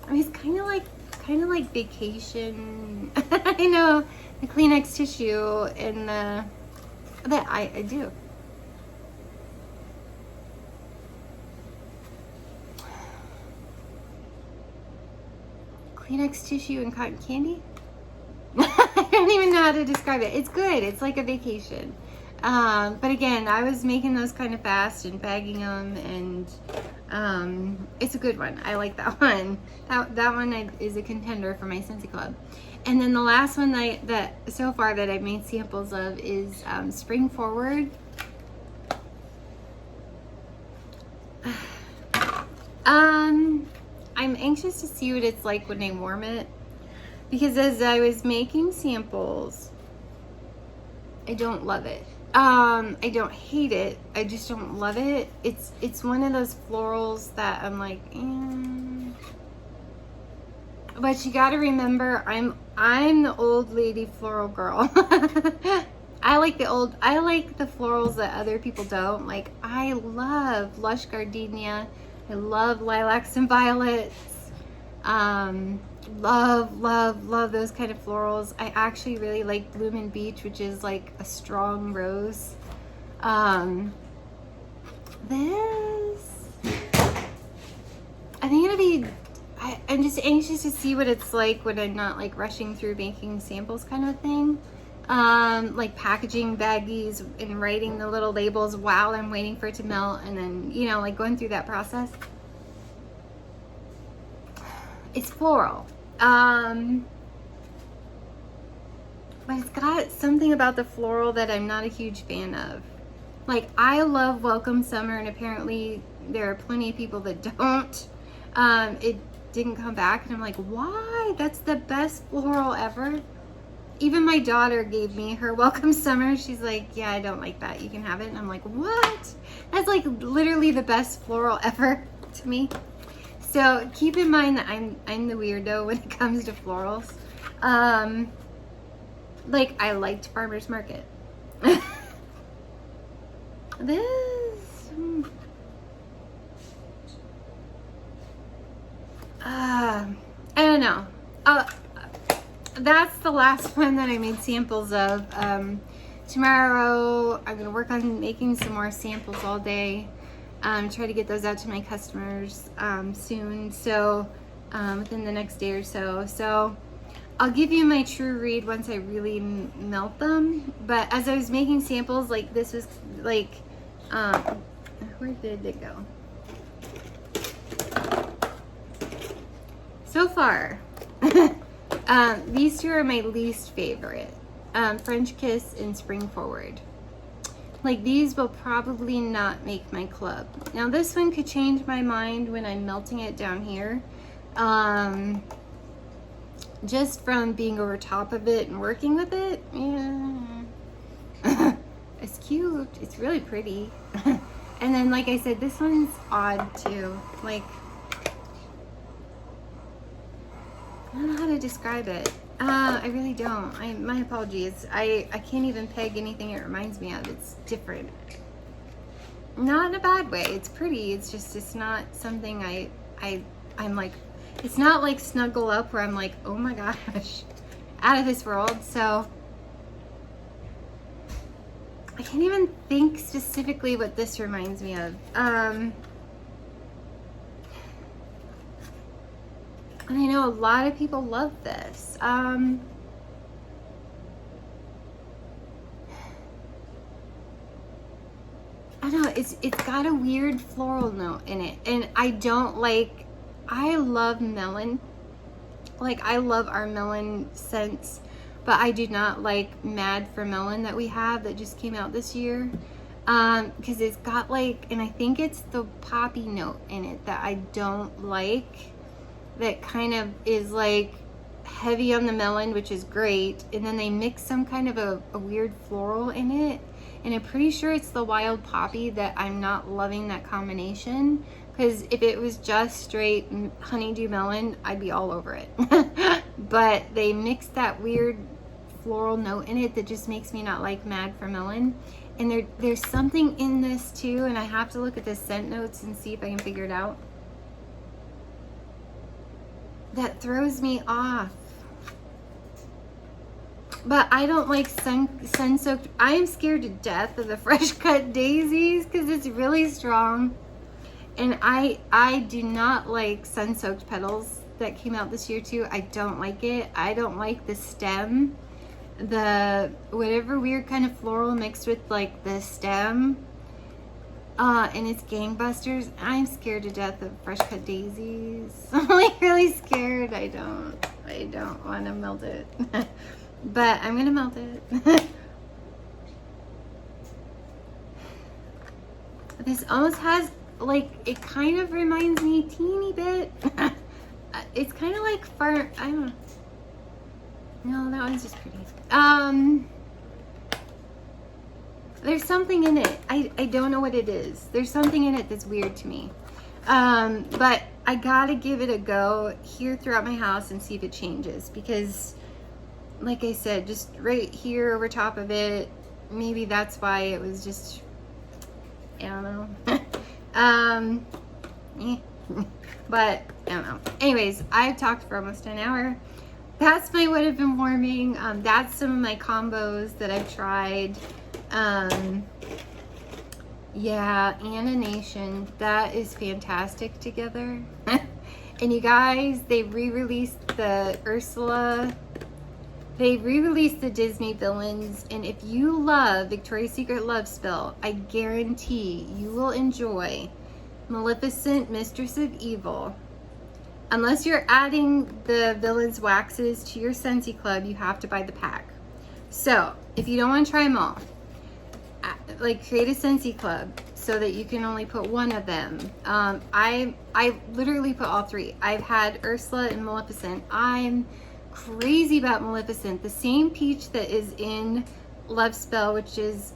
mean, it's kind of like vacation. I know the Kleenex tissue and that I do. Kleenex tissue and cotton candy. I don't even know how to describe it. It's good. It's like a vacation. But again, I was making those kind of fast and bagging them, and it's a good one. I like that one. That one is a contender for my Scentsy Club. And then the last one that so far that I've made samples of is Spring Forward. I'm anxious to see what it's like when I warm it, because as I was making samples, I don't love it. I don't hate it. I just don't love it. It's one of those florals that I'm like, But you gotta remember, I'm the old lady floral girl. I like the florals that other people don't. Like, I love lush gardenia. I love lilacs and violets. love those kind of florals. I actually really like Bloom and Beach, which is like a strong rose. This, I think it'll be, I'm just anxious to see what it's like when I'm not like rushing through making samples kind of thing. Like packaging baggies and writing the little labels while I'm waiting for it to melt, and then, you know, like going through that process. It's floral. But it's got something about the floral that I'm not a huge fan of. Like, I love Welcome Summer, and apparently there are plenty of people that don't. It didn't come back, and I'm like, why? That's the best floral ever. Even my daughter gave me her Welcome Summer. She's like, yeah, I don't like that. You can have it. And I'm like, what? That's like literally the best floral ever to me. So keep in mind that I'm the weirdo when it comes to florals. Like, I liked Farmer's Market. This, I don't know. That's the last one that I made samples of. Tomorrow I'm gonna work on making some more samples all day. Try to get those out to my customers soon, so within the next day or so. So I'll give you my true read once I really melt them. But as I was making samples, like, this was like, where did it go? So far, these two are my least favorite. French Kiss and Spring Forward. Like, these will probably not make my club. Now, this one could change my mind when I'm melting it down here. Just from being over top of it and working with it. Yeah. It's cute. It's really pretty. And then, like I said, this one's odd too. Like, I don't know how to describe it. I really don't. My apologies. I can't even peg anything it reminds me of. It's different. Not in a bad way. It's pretty. It's just, it's not something I'm like, it's not like Snuggle Up where I'm like, oh my gosh, out of this world. So I can't even think specifically what this reminds me of. And I know a lot of people love this. I don't know, it's got a weird floral note in it, and I love melon. Like, I love our melon scents, but I do not like Mad for Melon that we have that just came out this year. Because it's got like, and I think it's the poppy note in it that I don't like. That kind of is like heavy on the melon, which is great, and then they mix some kind of a weird floral in it, and I'm pretty sure it's the wild poppy that I'm not loving that combination, because if it was just straight honeydew melon, I'd be all over it. But they mixed that weird floral note in it that just makes me not like Mad for Melon. And there's something in this too, and I have to look at the scent notes and see if I can figure it out, that throws me off. But I don't like sun-soaked. I am scared to death of the fresh cut daisies because it's really strong. And I do not like sun-soaked petals that came out this year too. I don't like it. I don't like the stem. The whatever weird kind of floral mixed with like the stem. And it's gangbusters. I'm scared to death of fresh cut daisies. I'm like really scared. I don't want to melt it. But I'm gonna melt it. This almost has like, it kind of reminds me a teeny bit. It's kind of like I don't know. No, that one's just pretty. There's something in it. I don't know what it is. There's something in it that's weird to me. But I gotta give it a go here throughout my house and see if it changes, because like I said, just right here over top of it, maybe that's why it was just, I don't know. But I don't know. Anyways, I've talked for almost an hour. That's my what have been warming. That's some of my combos that I've tried. Yeah, Anna Nation, that is fantastic together. And you guys, they re-released the Ursula. They re-released the Disney villains, and if you love Victoria's Secret Love Spell, I guarantee you will enjoy Maleficent, Mistress of Evil. Unless you're adding the villains waxes to your Scentsy club, you have to buy the pack. So if you don't want to try them all, like create a Scentsy club so that you can only put one of them. I literally put all three. I've had Ursula and Maleficent. I'm crazy about Maleficent. The same peach that is in Love Spell, which is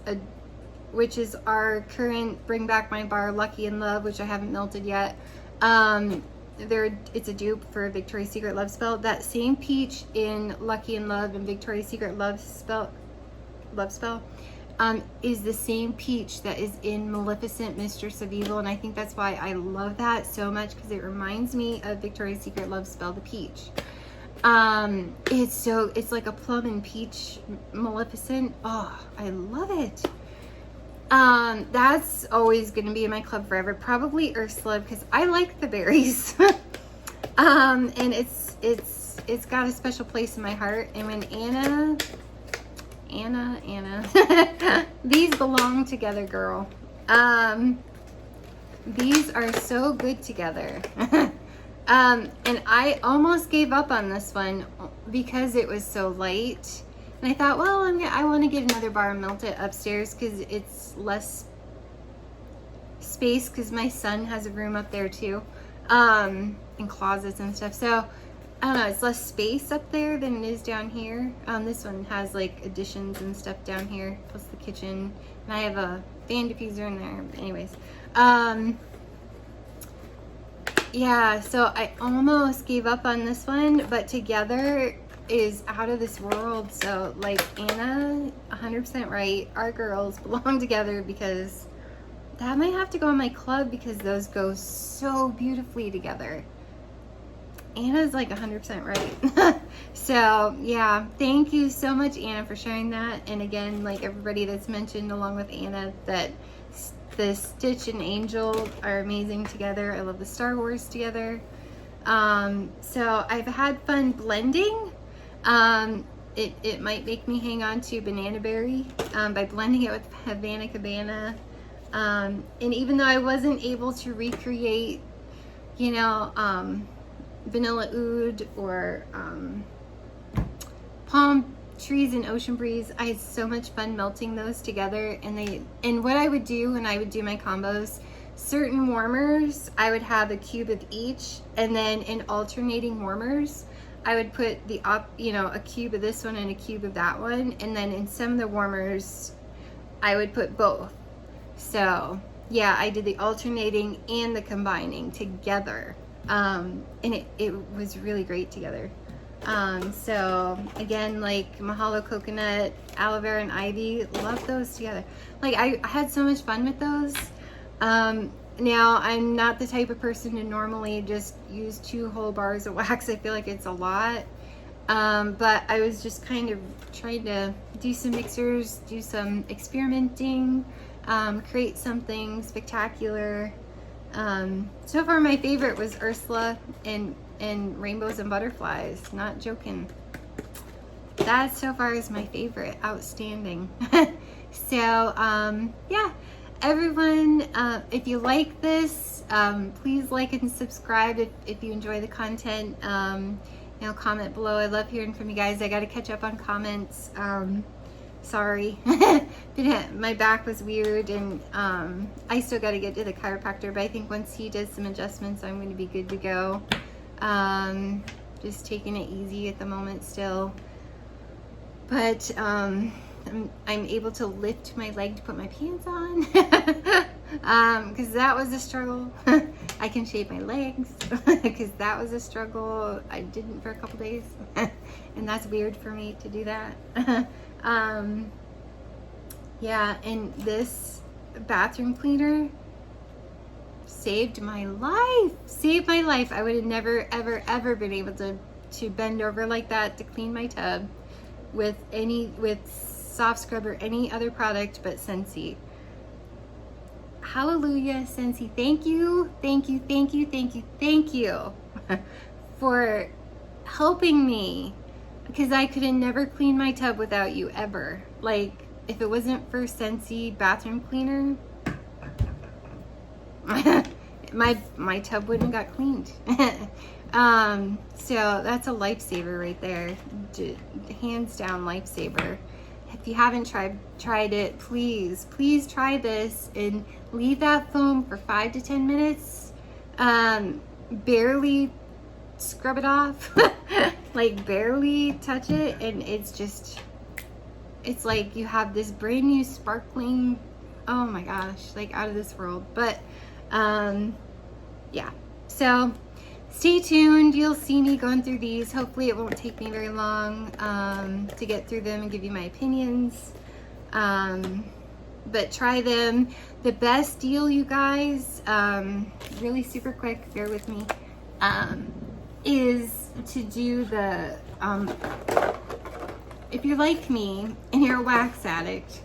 our current Bring Back My Bar Lucky in Love, which I haven't melted yet. It's a dupe for Victoria's Secret Love Spell. That same peach in Lucky in Love and Victoria's Secret Love Spell is the same peach that is in Maleficent, Mistress of Evil, and I think that's why I love that so much, because it reminds me of Victoria's Secret Love Spell, the peach. It's like a plum and peach Maleficent. Oh, I love it. That's always going to be in my club forever. Probably Ursula, because I like the berries. And it's got a special place in my heart. And when Anna, these belong together, girl. These are so good together. And I almost gave up on this one because it was so light. And I thought, well, I want to get another bar and melt it upstairs because it's less space, because my son has a room up there too, and closets and stuff. So I don't know, it's less space up there than it is down here. This one has like additions and stuff down here, plus the kitchen, and I have a fan diffuser in there. But anyways, yeah, so I almost gave up on this one, but together is out of this world. So like Anna, 100% right. Our girls belong together, because that might have to go in my club because those go so beautifully together. Anna's like 100% right. So yeah, thank you so much, Anna, for sharing that. And again, like everybody that's mentioned along with Anna, that the Stitch and Angel are amazing together. I love the Star Wars together. So I've had fun blending. It might make me hang on to Banana Berry by blending it with Havana Cabana. And even though I wasn't able to recreate, you know, Vanilla Oud or Palm Trees and Ocean Breeze, I had so much fun melting those together. And what I would do when I would do my combos, certain warmers, I would have a cube of each, and then in alternating warmers, I would put a cube of this one and a cube of that one, and then in some of the warmers, I would put both. So yeah, I did the alternating and the combining together, and it was really great together. So again, like Mahalo Coconut, Aloe Vera, and Ivy, love those together. Like I had so much fun with those. Now, I'm not the type of person to normally just use 2 whole bars of wax. I feel like it's a lot. But I was just kind of trying to do some mixers, do some experimenting, create something spectacular. So far, my favorite was Ursula and Rainbows and Butterflies. Not joking. That so far is my favorite. Outstanding. So, yeah. Everyone, if you like this, please like and subscribe if you enjoy the content. You know, comment below. I love hearing from you guys. I got to catch up on comments. Sorry. My back was weird, and I still got to get to the chiropractor, but I think once he does some adjustments, I'm going to be good to go. Just taking it easy at the moment still. But I'm able to lift my leg to put my pants on, because that was a struggle. I can shave my legs because that was a struggle. I didn't for a couple days, and that's weird for me to do that. Yeah, and this bathroom cleaner, saved my life. Saved my life. I would have never, ever, ever been able to bend over like that to clean my tub with soft scrub or any other product but Scentsy. Hallelujah, Scentsy. Thank you, thank you, thank you, thank you, thank you for helping me, because I could have never cleaned my tub without you, ever. Like, if it wasn't for Scentsy bathroom cleaner, my tub wouldn't have got cleaned. So that's a lifesaver right there. Hands down lifesaver. If you haven't tried it, please try this and leave that foam for 5 to 10 minutes. Barely scrub it off, like barely touch it, and it's like you have this brand new sparkling, oh my gosh, like out of this world. But yeah, so stay tuned. You'll see me going through these. Hopefully it won't take me very long to get through them and give you my opinions. But try them. The best deal, you guys, really super quick, bear with me, is to do the, if you're like me and you're a wax addict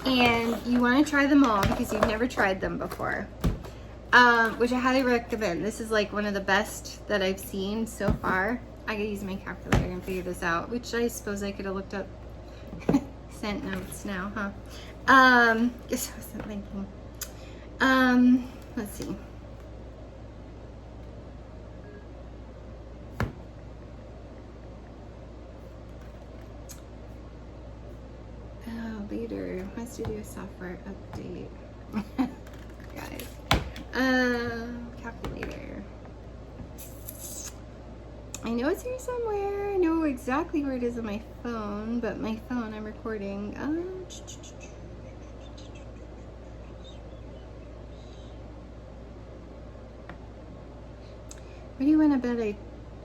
and you want to try them all because you've never tried them before, which I highly recommend. This is like one of the best that I've seen so far. I gotta use my calculator and figure this out, which I suppose I could have looked up scent notes now, huh? Guess I wasn't thinking. Let's see. Oh, later wants to do a software update. Guys. Calculator. I know it's here somewhere. I know exactly where it is on my phone, but my phone, I'm recording. What do you want to bet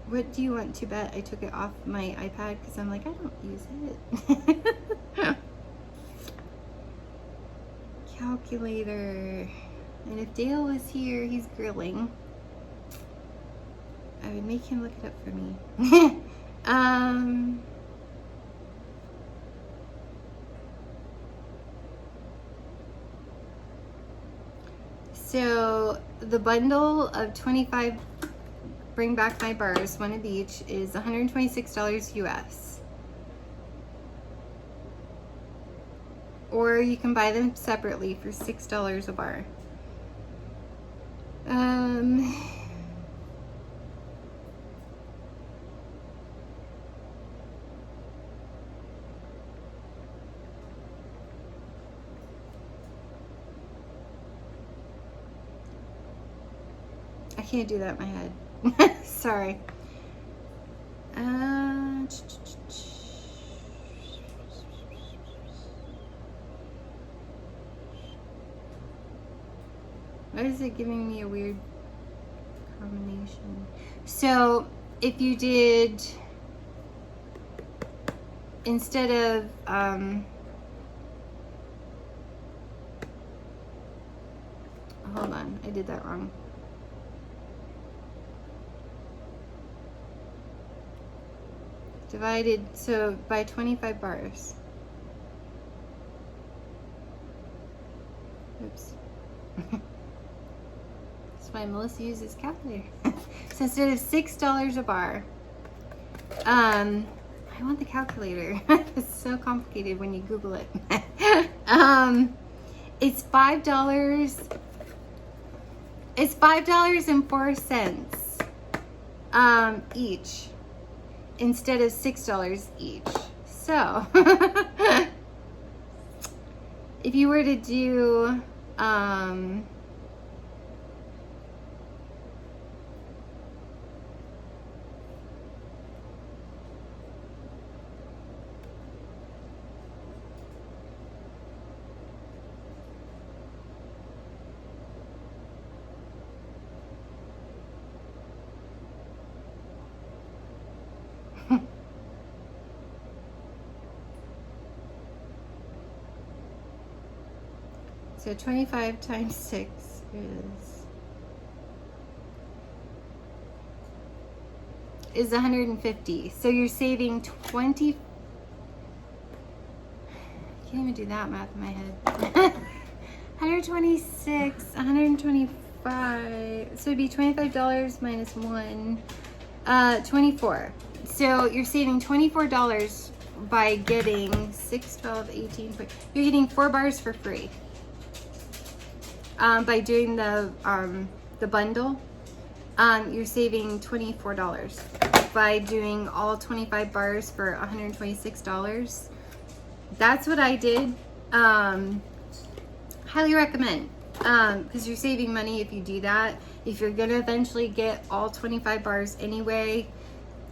what do you want to bet I took it off my iPad? Because I'm like, I don't use it. Calculator. And if Dale was here, he's grilling, I would make him look it up for me. So the bundle of 25 Bring Back My Bars, one of each, is $126 US. Or you can buy them separately for $6 a bar. I can't do that in my head. Sorry. Why is it giving me a weird combination? So if you did, instead of hold on, I did that wrong. Divided, so by 25 bars. Oops. That's why Melissa uses calculator. So instead of $6 a bar, I want the calculator. It's so complicated when you Google it. It's $5. It's $5.04 each, instead of $6 each. So if you were to do so 25 times 6 is 150. So you're saving 20. I can't even do that math in my head. 126, 125. So it'd be $25 minus 1. 24. So you're saving $24 by getting 6, 12, 18. You're getting 4 bars for free. By doing the bundle, you're saving $24 by doing all 25 bars for $126. That's what I did. Highly recommend, because you're saving money if you do that. If you're gonna eventually get all 25 bars anyway,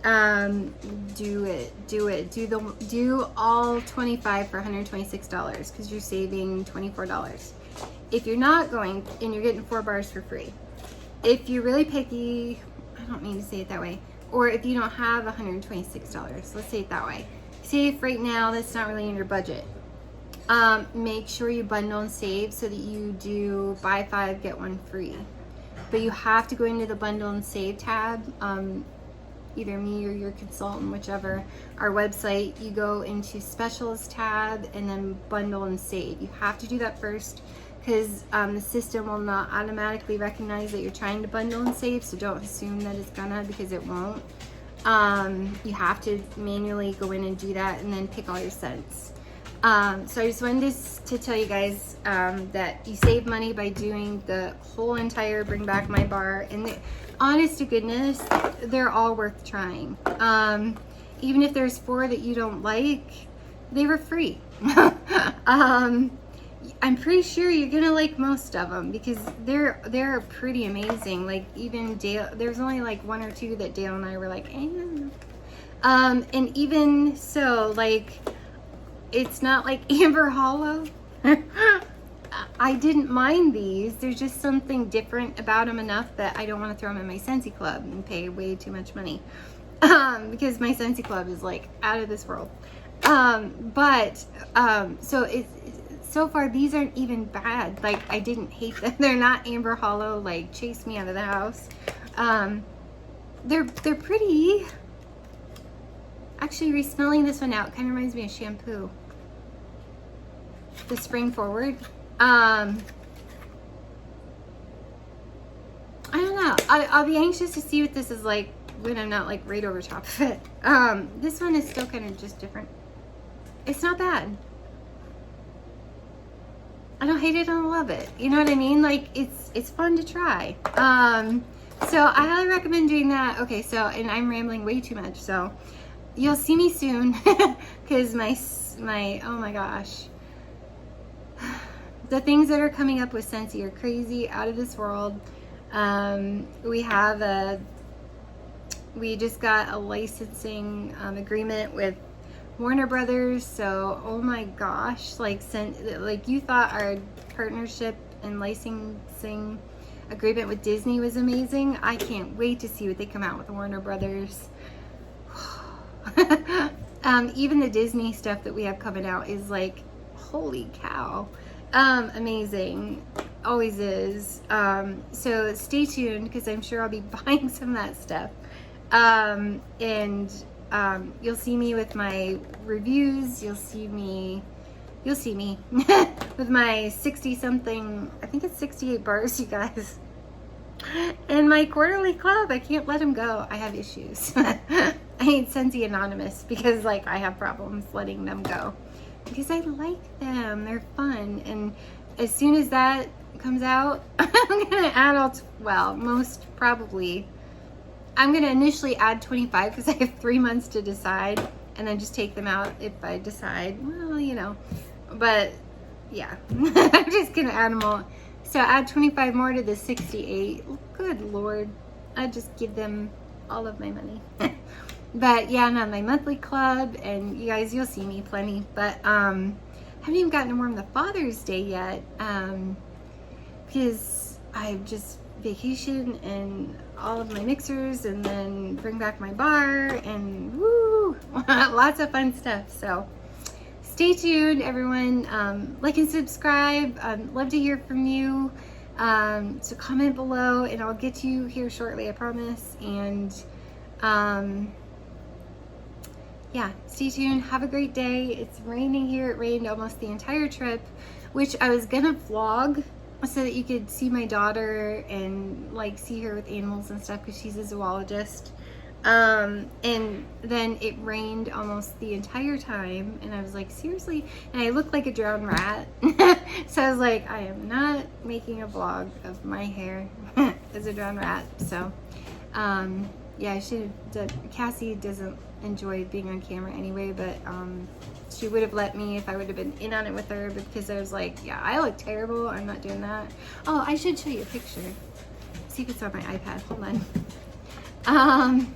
do it. Do all 25 for $126 because you're saving $24. If you're not going, and you're getting 4 bars for free. If you're really picky, I don't mean to say it that way, or if you don't have $126, let's say it that way. Say if right now that's not really in your budget. Make sure you bundle and save so that you do buy 5, get 1 free. But you have to go into the bundle and save tab. Either me or your consultant, whichever, our website, you go into specials tab and then bundle and save. You have to do that first because the system will not automatically recognize that you're trying to bundle and save, so don't assume that it's gonna, because it won't. You have to manually go in and do that and then pick all your scents. So I just wanted to tell you guys that you save money by doing the whole entire Bring Back My Bar, and honest to goodness, they're all worth trying. Even if there's 4 that you don't like, they were free. I'm pretty sure you're gonna like most of them because they're pretty amazing. Like even Dale, there's only like 1 or 2 that Dale and I were like, eh. And even so, like, it's not like Amber Hollow. I didn't mind these. There's just something different about them enough that I don't want to throw them in my Scentsy club and pay way too much money. Because my Scentsy club is like out of this world. So so far these aren't even bad. Like, I didn't hate them. They're not Amber Hollow, like chase me out of the house. They're pretty. Actually, re-smelling this one out kind of reminds me of shampoo. The Spring Forward. I don't know. I'll be anxious to see what this is like when I'm not like right over top of it. This one is still kind of just different. It's not bad. I don't hate it, I don't love it. You know what I mean? Like, it's fun to try. So I highly recommend doing that. Okay, so, and I'm rambling way too much, so you'll see me soon because my oh my gosh, the things that are coming up with Scentsy are crazy, out of this world. We just got a licensing agreement with Warner Brothers, so oh my gosh, like you thought our partnership and licensing agreement with Disney was amazing. I can't wait to see what they come out with Warner Brothers. Even the Disney stuff that we have coming out is like, holy cow, amazing, always is. So stay tuned because I'm sure I'll be buying some of that stuff. You'll see me with my reviews. You'll see me with my 60 something, I think it's 68 bars, you guys. And my quarterly club, I can't let them go. I have issues. I need Scentsy Anonymous because like I have problems letting them go because I like them. They're fun. And as soon as that comes out, I'm gonna add most probably. I'm going to initially add 25 because I have 3 months to decide, and then just take them out if I decide, well, you know. But yeah, I'm just going to add them all. So add 25 more to the 68. Good Lord. I just give them all of my money. But yeah, I'm on my monthly club, and you guys, you'll see me plenty. But haven't even gotten to warm the Father's Day yet because I've just vacation and all of my mixers and then Bring Back My Bar and woo, lots of fun stuff. So stay tuned, everyone. Like and subscribe. Love to hear from you. So comment below and I'll get to you here shortly, I promise. And yeah, stay tuned. Have a great day. It's raining here. It rained almost the entire trip, which I was gonna vlog so that you could see my daughter and like see her with animals and stuff because she's a zoologist. And then it rained almost the entire time and I was like, seriously? And I looked like a drowned rat. So I was like, I am not making a vlog of my hair as a drowned rat. So yeah, I should have done. Cassie doesn't enjoy being on camera anyway, but she would have let me if I would have been in on it with her, because I was like, yeah, I look terrible, I'm not doing that. Oh, I should show you a picture. See if it's on my iPad. Hold on.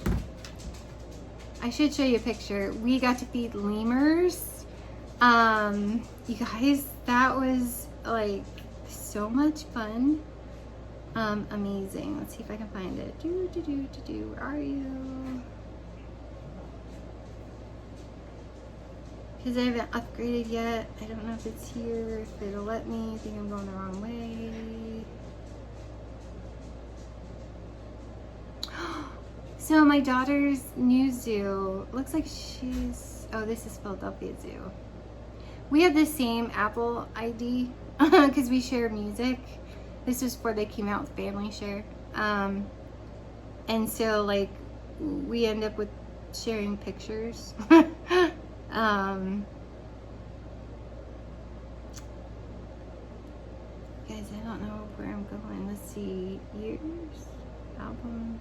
I should show you a picture. We got to feed lemurs. You guys, that was like so much fun. Amazing. Let's see if I can find it. Where are you? Because I haven't upgraded yet. I don't know if it's here, if it'll let me. I think I'm going the wrong way. So my daughter's new zoo, looks like she's, oh, this is Philadelphia Zoo. We have the same Apple ID because we share music. This was before they came out with Family Share. And so like we end up with sharing pictures. Guys, I don't know where I'm going. Let's see, years, album.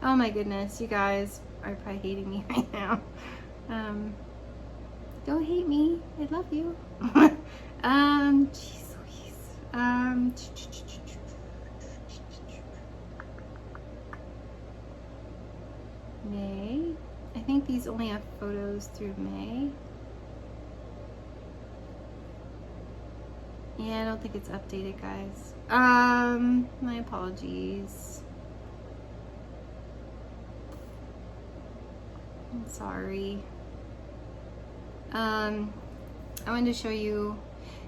Oh my goodness, you guys are probably hating me right now. Don't hate me, I love you. Jeez Louise. May. I think these only have photos through May. Yeah, I don't think it's updated, guys. My apologies. I'm sorry. I wanted to show you,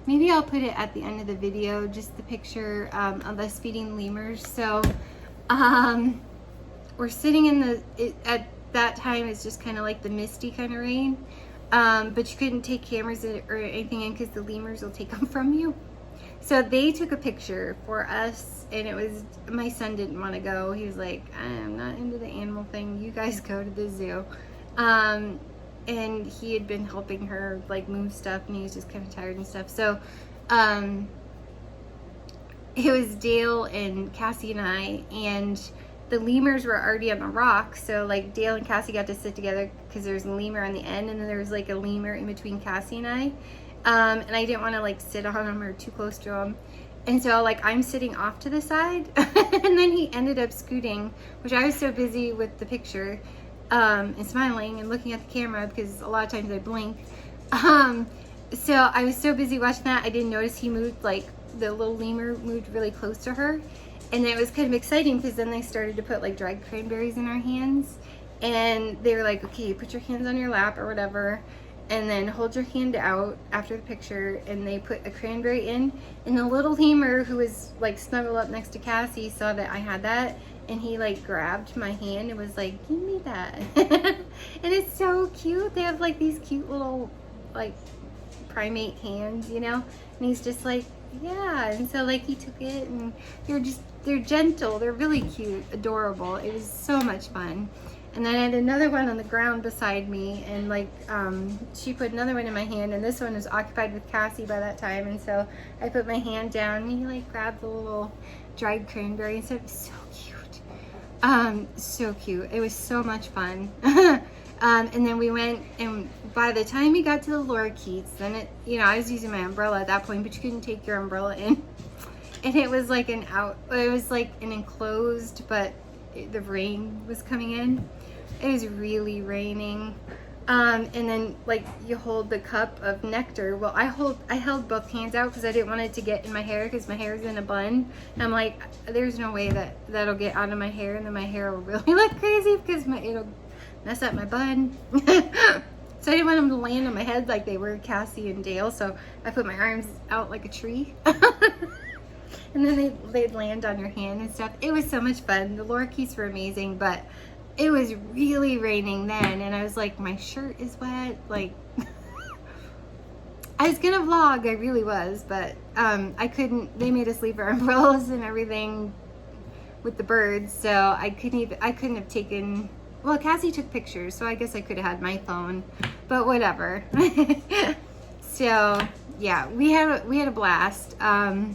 maybe I'll put it at the end of the video, just the picture of us feeding lemurs. So, we're sitting in the, at that time it's just kind of like the misty kind of rain, but you couldn't take cameras or anything in because the lemurs will take them from you. So they took a picture for us, and it was, my son didn't want to go. He was like, I'm not into the animal thing, you guys go to the zoo. And he had been helping her like move stuff, and he was just kind of tired and stuff. So it was Dale and Cassie and I, and the lemurs were already on the rock. So like Dale and Cassie got to sit together because there's a lemur on the end, and then there was like a lemur in between Cassie and I. And I didn't want to like sit on him or too close to him. And so like I'm sitting off to the side and then he ended up scooting, which I was so busy with the picture and smiling and looking at the camera because a lot of times I blink. So I was so busy watching that, I didn't notice he moved, like the little lemur moved really close to her. And it was kind of exciting because then they started to put like dried cranberries in our hands, and they were like, okay, put your hands on your lap or whatever, and then hold your hand out after the picture. And they put a cranberry in, and the little lemur who was like snuggled up next to Cassie saw that I had that, and he like grabbed my hand and was like, give me that. And it's so cute. They have like these cute little like primate hands, you know, and he's just like, yeah. And so like he took it, and they're gentle, they're really cute, adorable. It was so much fun. And then I had another one on the ground beside me, and like she put another one in my hand, and this one was occupied with Cassie by that time. And so I put my hand down, and he like grabbed the little dried cranberry and said, it was so cute. So cute. It was so much fun. And then we went, and by the time we got to the lorikeets, then it, you know, I was using my umbrella at that point, but you couldn't take your umbrella in. And it was like it was like an enclosed, but the rain was coming in. It was really raining. And then like you hold the cup of nectar. Well, I held both hands out because I didn't want it to get in my hair, because my hair is in a bun. And I'm like, there's no way that'll get out of my hair, and then my hair will really look crazy because it'll mess up my bun. So I didn't want them to land on my head like they were Cassie and Dale. So I put my arms out like a tree. And then they'd land on your hand and stuff. It was so much fun. The lorikeets were amazing, but it was really raining then, and I was like, my shirt is wet. Like, I was gonna vlog, I really was, but I couldn't. They made us leave our umbrellas and everything with the birds, so I couldn't have taken. Well, Cassie took pictures, so I guess I could have had my phone, but whatever. So yeah, we had a blast. I'll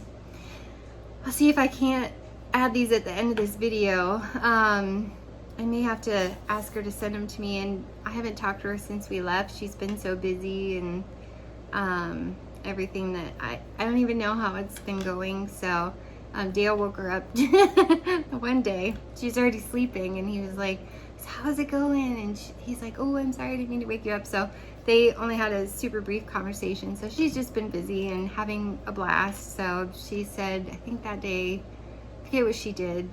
see if I can't add these at the end of this video. I may have to ask her to send them to me, and I haven't talked to her since we left. She's been so busy and everything that I don't even know how it's been going. So Dale woke her up one day. She's already sleeping, and he was like, how's it going? And he's like, oh, I'm sorry, I didn't mean to wake you up. So they only had a super brief conversation. So she's just been busy and having a blast. So she said, I think that day, I forget what she did.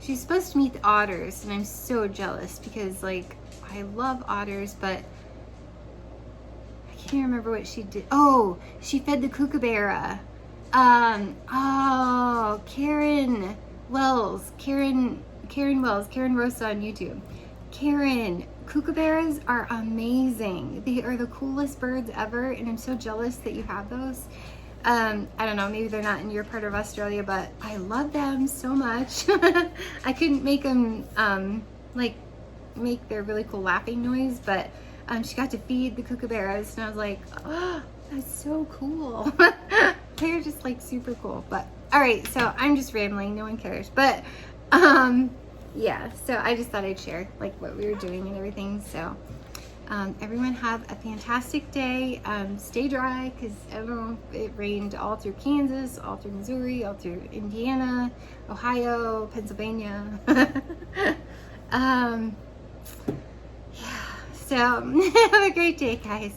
She's supposed to meet the otters, and I'm so jealous because, like, I love otters, but I can't remember what she did. Oh, she fed the kookaburra. Oh, Karen Wells, Karen Rosa on YouTube. Karen, kookaburras are amazing. They are the coolest birds ever, and I'm so jealous that you have those. I don't know, maybe they're not in your part of Australia, but I love them so much. I couldn't make them like make their really cool laughing noise, but she got to feed the kookaburras, and I was like, oh, that's so cool. They're just like super cool. But all right, so I'm just rambling, no one cares, but yeah, so I just thought I'd share like what we were doing and everything. So everyone have a fantastic day. Stay dry, because I don't know, it rained all through Kansas, all through Missouri, all through Indiana, Ohio, Pennsylvania. Yeah, so have a great day, guys.